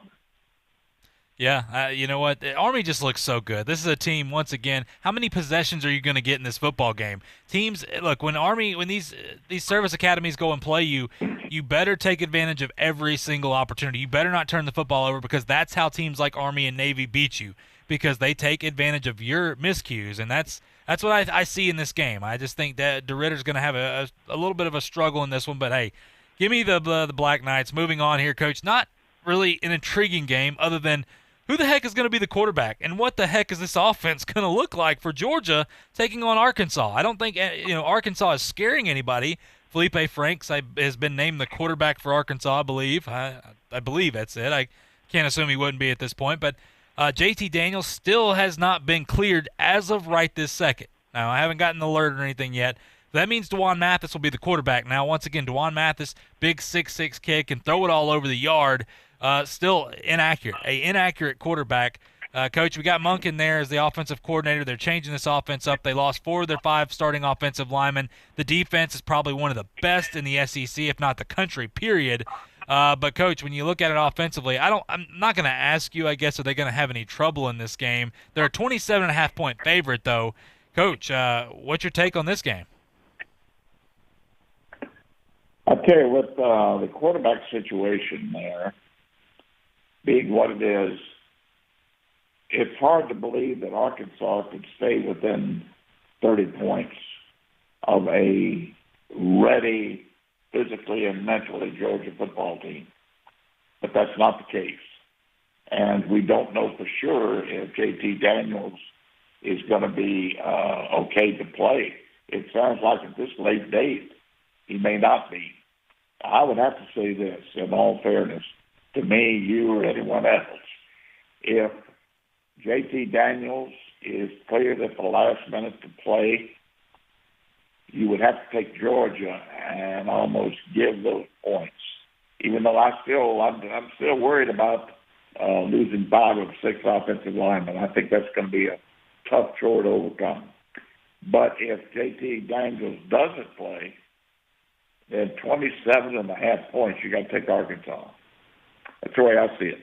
Yeah, you know what? The Army just looks so good. This is a team, once again, how many possessions are you going to get in this football game? Teams, look, when these service academies go and play you, you better take advantage of every single opportunity. You better not turn the football over, because that's how teams like Army and Navy beat you, because they take advantage of your miscues, and that's what I see in this game. I just think that DeRitter's going to have a little bit of a struggle in this one, but hey, give me the Black Knights. Moving on here, Coach. Not really an intriguing game other than who the heck is going to be the quarterback, and what the heck is this offense going to look like for Georgia taking on Arkansas? I don't think Arkansas is scaring anybody. Felipe Franks has been named the quarterback for Arkansas, I believe. I believe that's it. I can't assume he wouldn't be at this point, but JT Daniels still has not been cleared as of right this second. Now, I haven't gotten the alert or anything yet. That means Dwan Mathis will be the quarterback. Now, once again, Dwan Mathis, big 6'6" kid, can throw it all over the yard. Still inaccurate, an inaccurate quarterback. Coach, we got Monk in there as the offensive coordinator. They're changing this offense up. They lost 4 of their 5 starting offensive linemen. The defense is probably one of the best in the SEC, if not the country, period. But, Coach, when you look at it offensively, I'm not going to ask you, I guess, are they going to have any trouble in this game? They're a 27.5-point favorite, though. Coach, what's your take on this game? I'll tell you what, the quarterback situation there, being what it is, it's hard to believe that Arkansas could stay within 30 points of a ready, physically and mentally Georgia football team. But that's not the case. And we don't know for sure if JT Daniels is going to be okay to play. It sounds like at this late date, he may not be. I would have to say this, in all fairness, to me, you, or anyone else, if JT Daniels is cleared at the last minute to play, you would have to take Georgia and almost give those points. Even though I'm still worried about losing 5 of 6 offensive linemen. I think that's going to be a tough chore to overcome. But if JT Daniels doesn't play, then 27.5 points, you got to take Arkansas. That's the way I see it.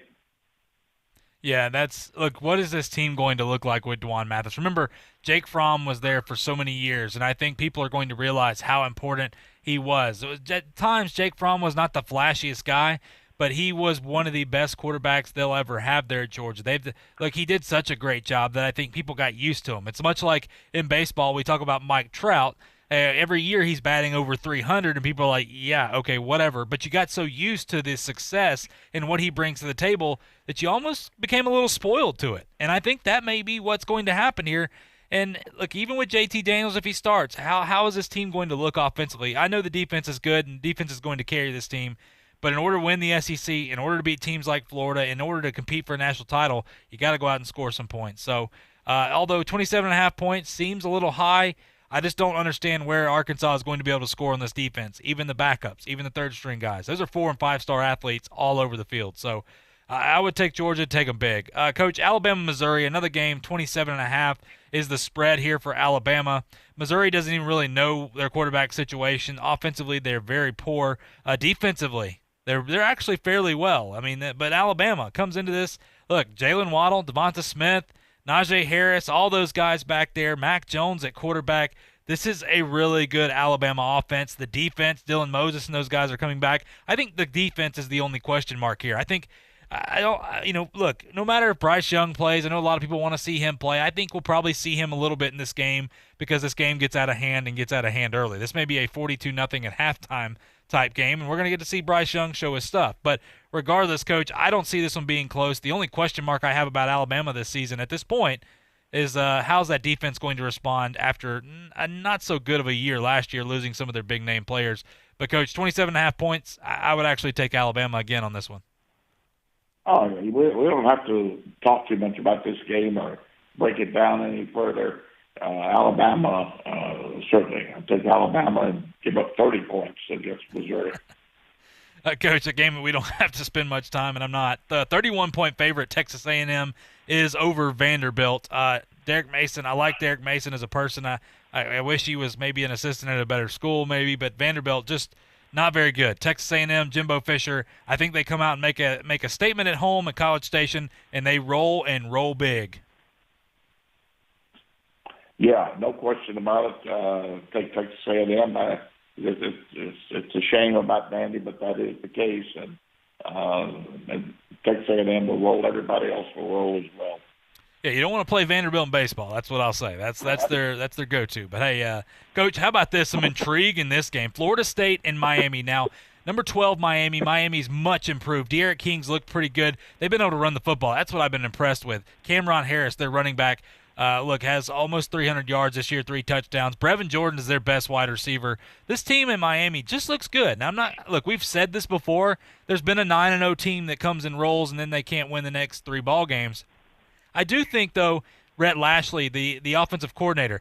Yeah, look, what is this team going to look like with Dwan Mathis? Remember, Jake Fromm was there for so many years, and I think people are going to realize how important he was. At times, Jake Fromm was not the flashiest guy, but he was one of the best quarterbacks they'll ever have there at Georgia. He did such a great job that I think people got used to him. It's much like in baseball, we talk about Mike Trout. Every year he's batting over 300, and people are like, yeah, okay, whatever. But you got so used to the success and what he brings to the table that you almost became a little spoiled to it. And I think that may be what's going to happen here. And, look, even with JT Daniels, if he starts, how is this team going to look offensively? I know the defense is good, and defense is going to carry this team. But in order to win the SEC, in order to beat teams like Florida, in order to compete for a national title, you got to go out and score some points. So, although 27.5 points seems a little high, I just don't understand where Arkansas is going to be able to score on this defense, even the backups, even the third-string guys. Those are 4- and 5-star athletes all over the field. So I would take Georgia, take them big. Coach, Alabama-Missouri, another game, 27.5 is the spread here for Alabama. Missouri doesn't even really know their quarterback situation. Offensively, they're very poor. Defensively, they're actually fairly well. I mean, but Alabama comes into this. Look, Jalen Waddle, Devonta Smith, Najee Harris, all those guys back there, Mac Jones at quarterback. This is a really good Alabama offense. The defense, Dylan Moses and those guys are coming back. I think the defense is the only question mark here. I think look, no matter if Bryce Young plays, I know a lot of people want to see him play. I think we'll probably see him a little bit in this game because this game gets out of hand and gets out of hand early. This may be a 42-0 at halftime type game, and we're going to get to see Bryce Young show his stuff. But regardless, Coach, I don't see this one being close. The only question mark I have about Alabama this season at this point is how's that defense going to respond after a not so good of a year last year, losing some of their big-name players. But, Coach, 27.5 points, I would actually take Alabama again on this one. Oh, we don't have to talk too much about this game or break it down any further. Alabama, certainly. I'll take Alabama and give up 30 points against Missouri. Coach, a game that we don't have to spend much time, and I'm not. The 31-point favorite, Texas A&M, is over Vanderbilt. Derek Mason, I like Derek Mason as a person. I wish he was maybe an assistant at a better school, maybe, but Vanderbilt just not very good. Texas A&M, Jimbo Fisher, I think they come out and make a statement at home at College Station, and they roll and roll big. Yeah, no question about it. Take Texas A&M. It's a shame about Vandy, but that is the case. And Texas A&M will roll. Everybody else will roll as well. Yeah, you don't want to play Vanderbilt in baseball. That's what I'll say. That's their go-to. But hey, Coach, how about this? Some intrigue in this game. Florida State and Miami. Now, number 12, Miami. Miami's much improved. De'Aaron King's looked pretty good. They've been able to run the football. That's what I've been impressed with. Cameron Harris, their running back, has almost 300 yards this year, 3 touchdowns. Brevin Jordan is their best wide receiver. This team in Miami just looks good. Now, we've said this before. There's been a 9-0 team that comes and rolls, and then they can't win the next 3 ball games. I do think, though, Rhett Lashley, the offensive coordinator,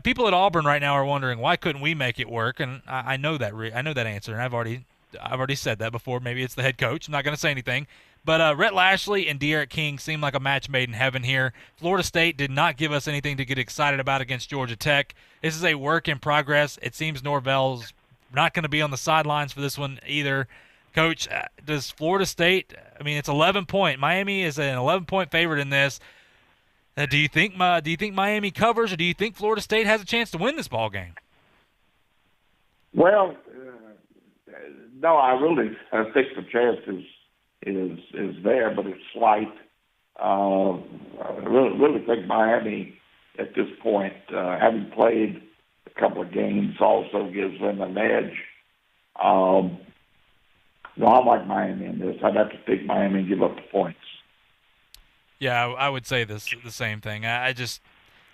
people at Auburn right now are wondering why couldn't we make it work, and I know that answer, and I've already said that before. Maybe it's the head coach. I'm not going to say anything. But Rhett Lashley and De'Aaron King seem like a match made in heaven here. Florida State did not give us anything to get excited about against Georgia Tech. This is a work in progress. It seems Norvell's not going to be on the sidelines for this one either. Coach, does Florida State, it's 11-point. Miami is an 11-point favorite in this. Do you think Miami covers, or do you think Florida State has a chance to win this ball game? Well, no, I think the chance is there, but it's slight. I really think Miami at this point, having played a couple of games, also gives them an edge. No, I like Miami in this. I'd have to take Miami and give up the points. Yeah, I would say the same thing.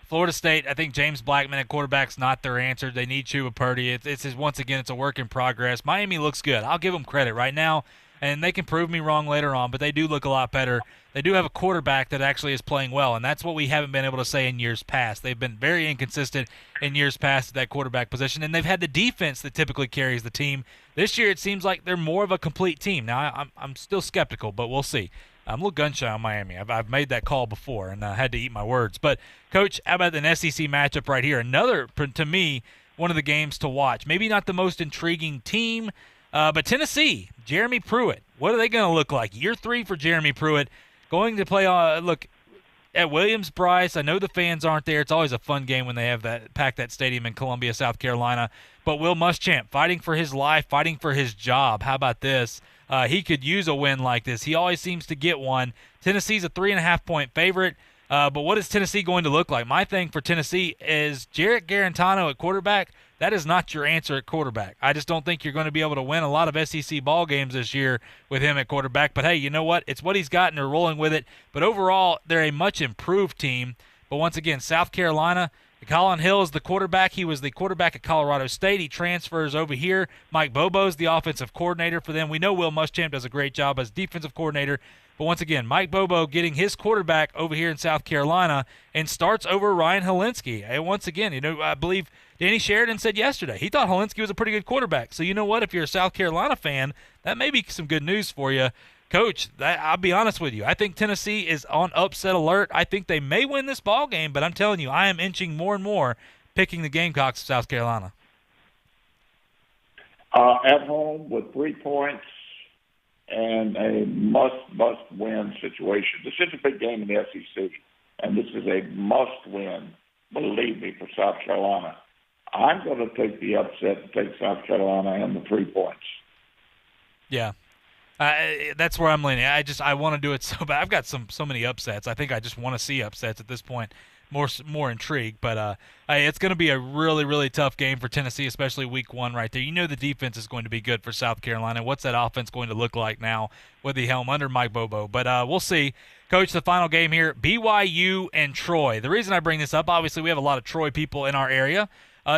Florida State, I think James Blackman at quarterback's not their answer. They need Chuba Purdy. Once again, it's a work in progress. Miami looks good. I'll give them credit right now, and they can prove me wrong later on, but they do look a lot better. They do have a quarterback that actually is playing well, and that's what we haven't been able to say in years past. They've been very inconsistent in years past at that quarterback position, and they've had the defense that typically carries the team. This year it seems like they're more of a complete team. Now, I'm still skeptical, but we'll see. I'm a little gun-shy on Miami. I've made that call before, and I had to eat my words. But, Coach, how about an SEC matchup right here? Another, to me, one of the games to watch. Maybe not the most intriguing team, but Tennessee, Jeremy Pruitt. What are they going to look like? Year 3 for Jeremy Pruitt. Going to play at Williams-Brice. I know the fans aren't there. It's always a fun game when they have pack that stadium in Columbia, South Carolina. But Will Muschamp fighting for his life, fighting for his job. How about this? He could use a win like this. He always seems to get one. Tennessee's a 3.5-point favorite. But what is Tennessee going to look like? My thing for Tennessee is Jarrett Garantano at quarterback. That is not your answer at quarterback. I just don't think you're going to be able to win a lot of SEC ball games this year with him at quarterback. But, hey, you know what? It's what he's got, and they're rolling with it. But overall, they're a much improved team. But once again, South Carolina, Colin Hill is the quarterback. He was the quarterback at Colorado State. He transfers over here. Mike Bobo's the offensive coordinator for them. We know Will Muschamp does a great job as defensive coordinator. But once again, Mike Bobo getting his quarterback over here in South Carolina and starts over Ryan Helinski. And once again, I believe Danny Sheridan said yesterday he thought Helinski was a pretty good quarterback. So you know what? If you're a South Carolina fan, that may be some good news for you. Coach, I'll be honest with you. I think Tennessee is on upset alert. I think they may win this ball game, but I'm telling you, I am inching more and more picking the Gamecocks of South Carolina. At home with 3 points and a must-win situation. This is a big game in the SEC, and this is a must-win, believe me, for South Carolina. I'm going to take the upset and take South Carolina and the 3 points. Yeah. That's where I'm leaning. I want to do it so bad. I've got so many upsets. I think I just want to see upsets at this point. More intrigued, but it's going to be a really, really tough game for Tennessee, especially week 1 right there. You know the defense is going to be good for South Carolina. What's that offense going to look like now with the helm under Mike Bobo? But we'll see. Coach, the final game here, BYU and Troy. The reason I bring this up, obviously we have a lot of Troy people in our area.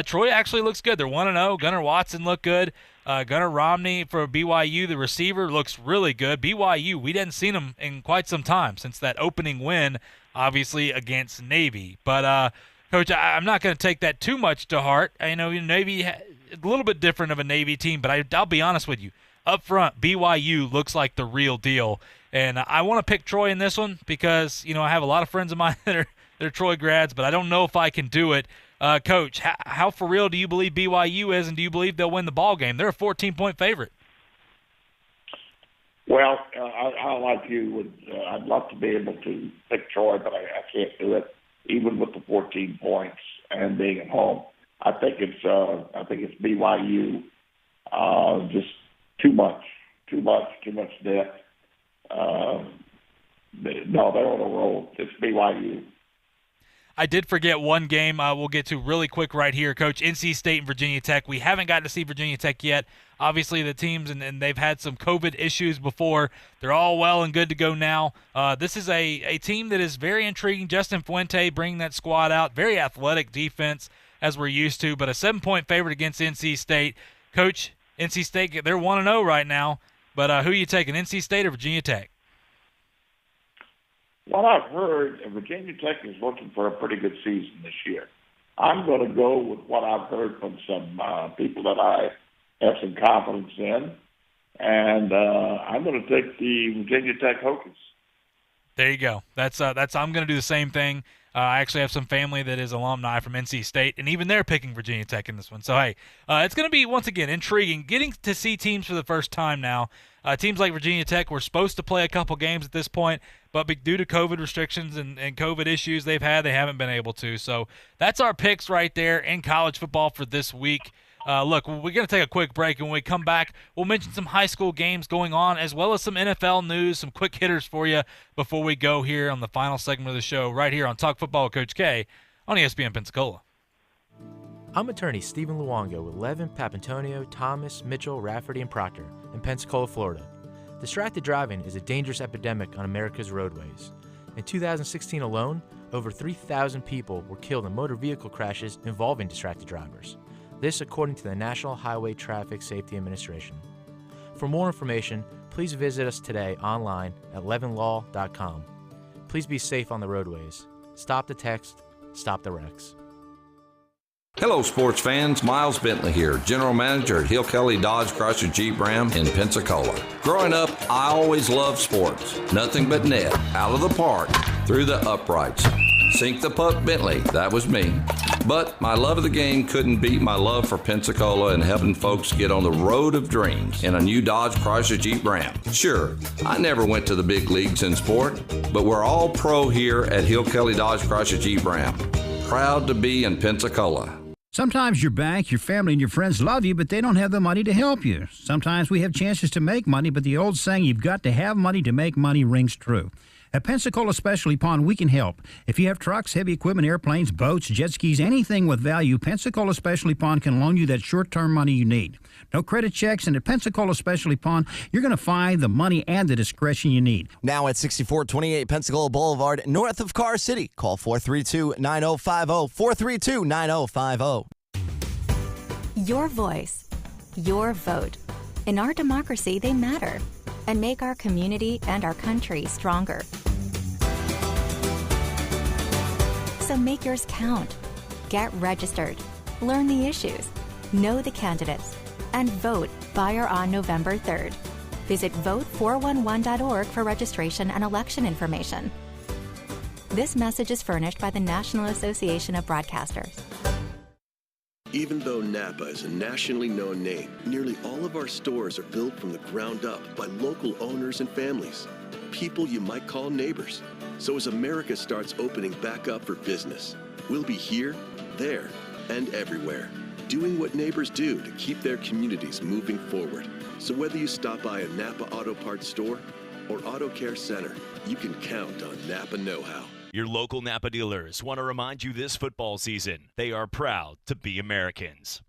Troy actually looks good. They're 1-0. Gunnar Watson looked good. Gunnar Romney for BYU, the receiver, looks really good. BYU, we hadn't seen them in quite some time since that opening win, obviously, against Navy. But, Coach, I'm not going to take that too much to heart. I know Navy, a little bit different of a Navy team, but I'll be honest with you. Up front, BYU looks like the real deal. And I want to pick Troy in this one because, I have a lot of friends of mine that are Troy grads, but I don't know if I can do it. Coach, how for real do you believe BYU is, and do you believe they'll win the ball game? They're a 14-point favorite. Well, I like you. I'd love to be able to pick Troy, but I can't do it, even with the 14 points and being at home. I think it's BYU. Just too much depth. No, they're on a roll. It's BYU. I did forget one game we'll get to really quick right here, Coach. NC State and Virginia Tech. We haven't gotten to see Virginia Tech yet. Obviously, the teams, and they've had some COVID issues before. They're all well and good to go now. This is a team that is very intriguing. Justin Fuente bringing that squad out. Very athletic defense, as we're used to, but a 7-point favorite against NC State. Coach, NC State, they're 1-0 right now, but who are you taking, NC State or Virginia Tech? What I've heard, Virginia Tech is looking for a pretty good season this year. I'm going to go with what I've heard from some people that I have some confidence in, and I'm going to take the Virginia Tech Hokies. There you go. That's I'm going to do the same thing. I actually have some family that is alumni from NC State, and even they're picking Virginia Tech in this one. So, hey, it's going to be, once again, intriguing. Getting to see teams for the first time now. Teams like Virginia Tech were supposed to play a couple games at this point, but due to COVID restrictions and COVID issues they haven't been able to. So that's our picks right there in college football for this week. Look, we're going to take a quick break, and when we come back, we'll mention some high school games going on as well as some NFL news, some quick hitters for you before we go here on the final segment of the show right here on Talk Football with Coach K on ESPN Pensacola. I'm attorney Stephen Luongo with Levin, Papantonio, Thomas, Mitchell, Rafferty, and Proctor in Pensacola, Florida. Distracted driving is a dangerous epidemic on America's roadways. In 2016 alone, over 3,000 people were killed in motor vehicle crashes involving distracted drivers. This according to the National Highway Traffic Safety Administration. For more information, please visit us today online at levinlaw.com. Please be safe on the roadways. Stop the text, stop the wrecks. Hello, sports fans. Miles Bentley here, General Manager at Hill Kelly Dodge Chrysler Jeep Ram in Pensacola. Growing up, I always loved sports. Nothing but net, out of the park, through the uprights. Sink the puck, Bentley. That was me. But my love of the game couldn't beat my love for Pensacola and helping folks get on the road of dreams in a new Dodge Chrysler Jeep Ram. Sure, I never went to the big leagues in sport, but we're all pro here at Hill Kelly Dodge Chrysler Jeep Ram. Proud to be in Pensacola. Sometimes your bank, your family, and your friends love you, but they don't have the money to help you. Sometimes we have chances to make money, but the old saying, you've got to have money to make money, rings true. At Pensacola Specialty Pond, we can help. If you have trucks, heavy equipment, airplanes, boats, jet skis, anything with value, Pensacola Specialty Pond can loan you that short-term money you need. No credit checks, and at Pensacola Specialty Pond, you're going to find the money and the discretion you need. Now at 6428 Pensacola Boulevard, north of Car City. Call 432-9050, 432-9050. Your voice, your vote. In our democracy, they matter and make our community and our country stronger. So make yours count. Get registered. Learn the issues. Know the candidates. And vote by or on November 3rd. Visit vote411.org for registration and election information. This message is furnished by the National Association of Broadcasters. Even though Napa is a nationally known name, nearly all of our stores are built from the ground up by local owners and families, people you might call neighbors. So as America starts opening back up for business, we'll be here, there, and everywhere, doing what neighbors do to keep their communities moving forward. So whether you stop by a Napa Auto Parts store or Auto Care Center, you can count on Napa know-how. Your local Napa dealers want to remind you this football season, they are proud to be Americans.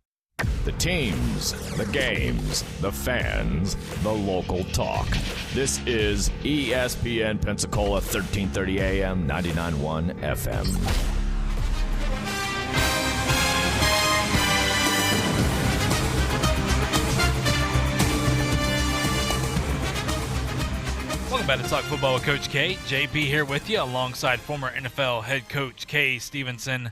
The teams, the games, the fans, the local talk. This is ESPN Pensacola, 1330 AM, 99.1 FM. Welcome back to Talk Football with Coach K. JP here with you alongside former NFL head coach Kay Stevenson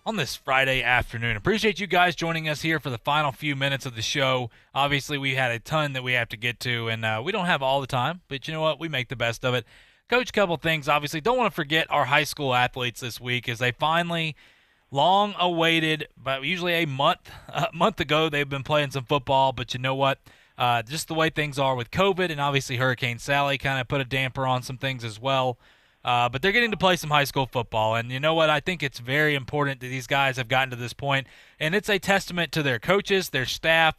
on this Friday afternoon. Appreciate you guys joining us here for the final few minutes of the show. Obviously, we had a ton that we have to get to, and we don't have all the time, but you know what? We make the best of it. Coach, a couple things. Obviously, don't want to forget our high school athletes this week as they finally, long awaited, but usually a month ago, they've been playing some football, but you know what? Just the way things are with COVID, and obviously Hurricane Sally kind of put a damper on some things as well. But they're getting to play some high school football, and you know what? I think it's very important that these guys have gotten to this point, and it's a testament to their coaches, their staff,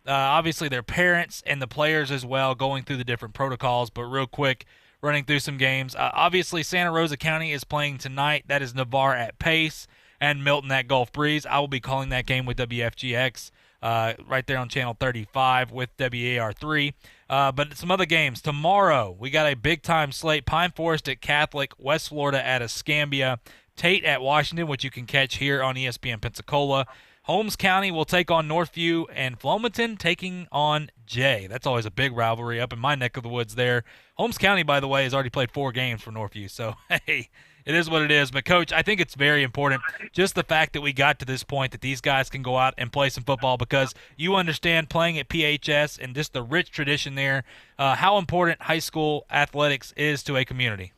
obviously their parents, and the players as well, going through the different protocols. But real quick, running through some games. Obviously, Santa Rosa County is playing tonight. That is Navarre at Pace and Milton at Gulf Breeze. I will be calling that game with WFGX. Right there on Channel 35 with WAR3. But some other games. Tomorrow, we got a big-time slate. Pine Forest at Catholic, West Florida at Escambia, Tate at Washington, which you can catch here on ESPN Pensacola. Holmes County will take on Northview, and Flomaton taking on Jay. That's always a big rivalry up in my neck of the woods there. Holmes County, by the way, has already played 4 games for Northview, so hey, it is what it is. But, Coach, I think it's very important just the fact that we got to this point that these guys can go out and play some football, because you understand playing at PHS and just the rich tradition there, how important high school athletics is to a community.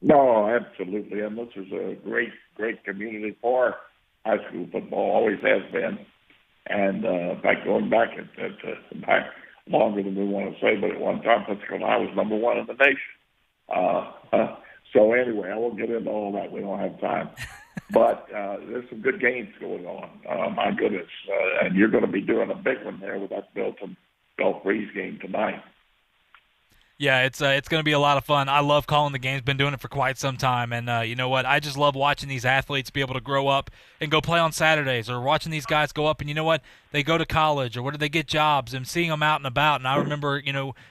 No, absolutely. And this is a great community for high school football, always has been. And in fact, going back longer than we want to say, but at one time, Pensacola I was number 1 in the nation. So anyway, I won't get into all that. We don't have time. But there's some good games going on. My goodness. And you're going to be doing a big one there with that Milton Gulf Breeze game tonight. Yeah, it's going to be a lot of fun. I love calling the games. Been doing it for quite some time. And you know what? I just love watching these athletes be able to grow up and go play on Saturdays, or watching these guys go up and, you know what, they go to college, or where do they get jobs, and seeing them out and about. And I remember,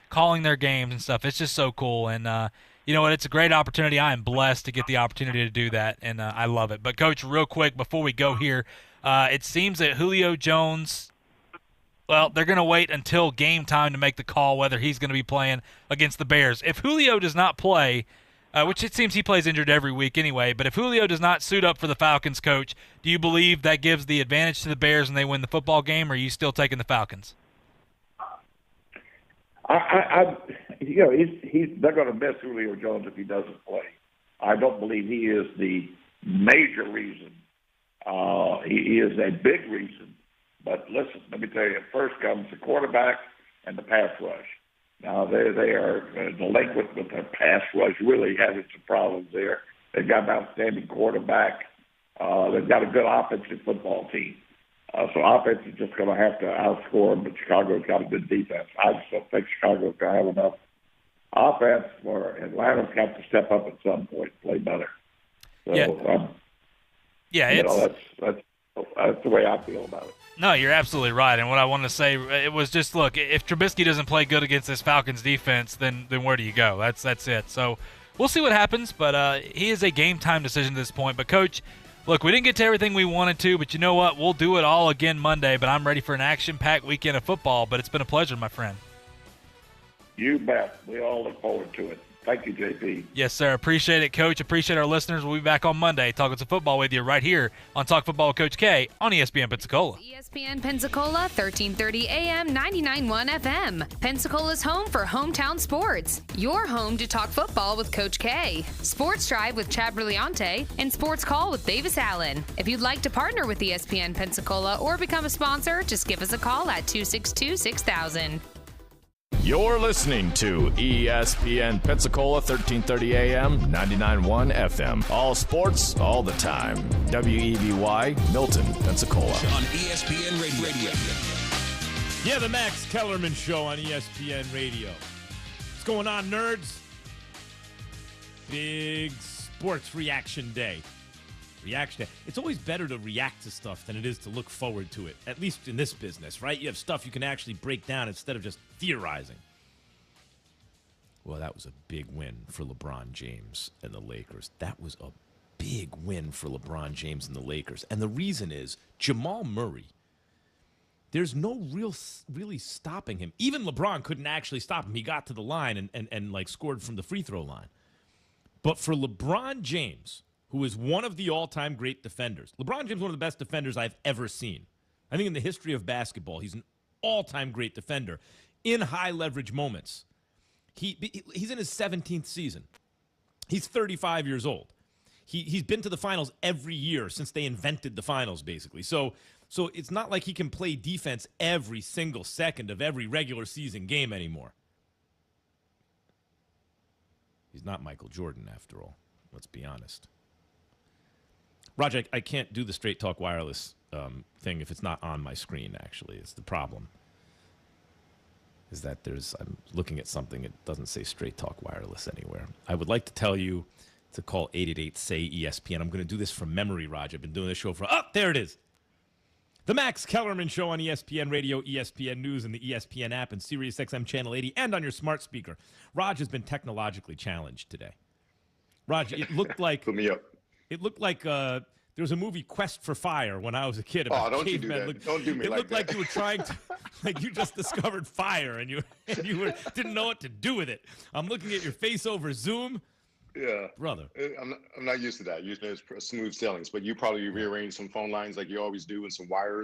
calling their games and stuff. It's just so cool. And, you know what? It's a great opportunity. I am blessed to get the opportunity to do that, and I love it. But, Coach, real quick before we go here, it seems that Julio Jones, well, they're going to wait until game time to make the call whether he's going to be playing against the Bears. If Julio does not play, which it seems he plays injured every week anyway, but if Julio does not suit up for the Falcons, Coach, do you believe that gives the advantage to the Bears and they win the football game, or are you still taking the Falcons? They're going to miss Julio Jones if he doesn't play. I don't believe he is the major reason. He is a big reason. But listen, let me tell you, first comes the quarterback and the pass rush. Now, they are delinquent with their pass rush, really having some problems there. They've got an outstanding quarterback. They've got a good offensive football team. So offense is just going to have to outscore them, but Chicago's got a good defense. I just don't think Chicago's going to have enough offense, or Atlanta's got to step up at some point and play better. So, that's the way I feel about it. No, you're absolutely right. And what I wanted to say, it was just, look, if Trubisky doesn't play good against this Falcons defense, then where do you go? That's it. So we'll see what happens, but he is a game-time decision at this point. But, Coach, look, we didn't get to everything we wanted to, but you know what? We'll do it all again Monday, but I'm ready for an action-packed weekend of football. But it's been a pleasure, my friend. You bet. We all look forward to it. Thank you, JP. Yes, sir. Appreciate it, Coach. Appreciate our listeners. We'll be back on Monday talking some football with you right here on Talk Football with Coach K on ESPN Pensacola. ESPN Pensacola, 1330 AM, 99.1 FM. Pensacola's home for hometown sports. Your home to talk football with Coach K. Sports Drive with Chad Brillante and Sports Call with Davis Allen. If you'd like to partner with ESPN Pensacola or become a sponsor, just give us a call at 262-6000. You're listening to ESPN Pensacola, 1330 AM, 99.1 FM. All sports, all the time. WEBY, Milton, Pensacola. On ESPN Radio. Yeah, the Max Kellerman Show on ESPN Radio. What's going on, nerds? Big sports reaction day. Reaction day. It's always better to react to stuff than it is to look forward to it, at least in this business, right? You have stuff you can actually break down instead of just theorizing. Well, that was a big win for LeBron James and the Lakers. That was a big win for LeBron James and the Lakers. And the reason is Jamal Murray. There's no really stopping him. Even LeBron couldn't actually stop him. He got to the line and like scored from the free throw line. But for LeBron James, who is one of the all-time great defenders. LeBron James is one of the best defenders I've ever seen. I think in the history of basketball, he's an all-time great defender in high-leverage moments. He's in his 17th season. He's 35 years old. He's been to the finals every year since they invented the finals, basically. So it's not like he can play defense every single second of every regular season game anymore. He's not Michael Jordan, after all. Let's be honest. Roger, I can't do the Straight Talk Wireless thing if it's not on my screen, actually. It's the problem. Is that I'm looking at something, it doesn't say Straight Talk Wireless anywhere. I would like to tell you to call 888-SAY-ESPN. I'm going to do this from memory, Roger. I've been doing this show for... Oh, there it is. The Max Kellerman Show on ESPN Radio, ESPN News, and the ESPN app, and SiriusXM Channel 80, and on your smart speaker. Raj has been technologically challenged today. Raj, it looked like... Put me up. It looked like there was a movie Quest for Fire when I was a kid. About don't you do cavemen. that. Don't do me it like looked that. like you were trying to, like you just discovered fire and you didn't know what to do with it. I'm looking at your face over Zoom. Yeah. Brother. I'm not used to that. Usually it's smooth sailings, but you probably rearrange some phone lines like you always do and some wires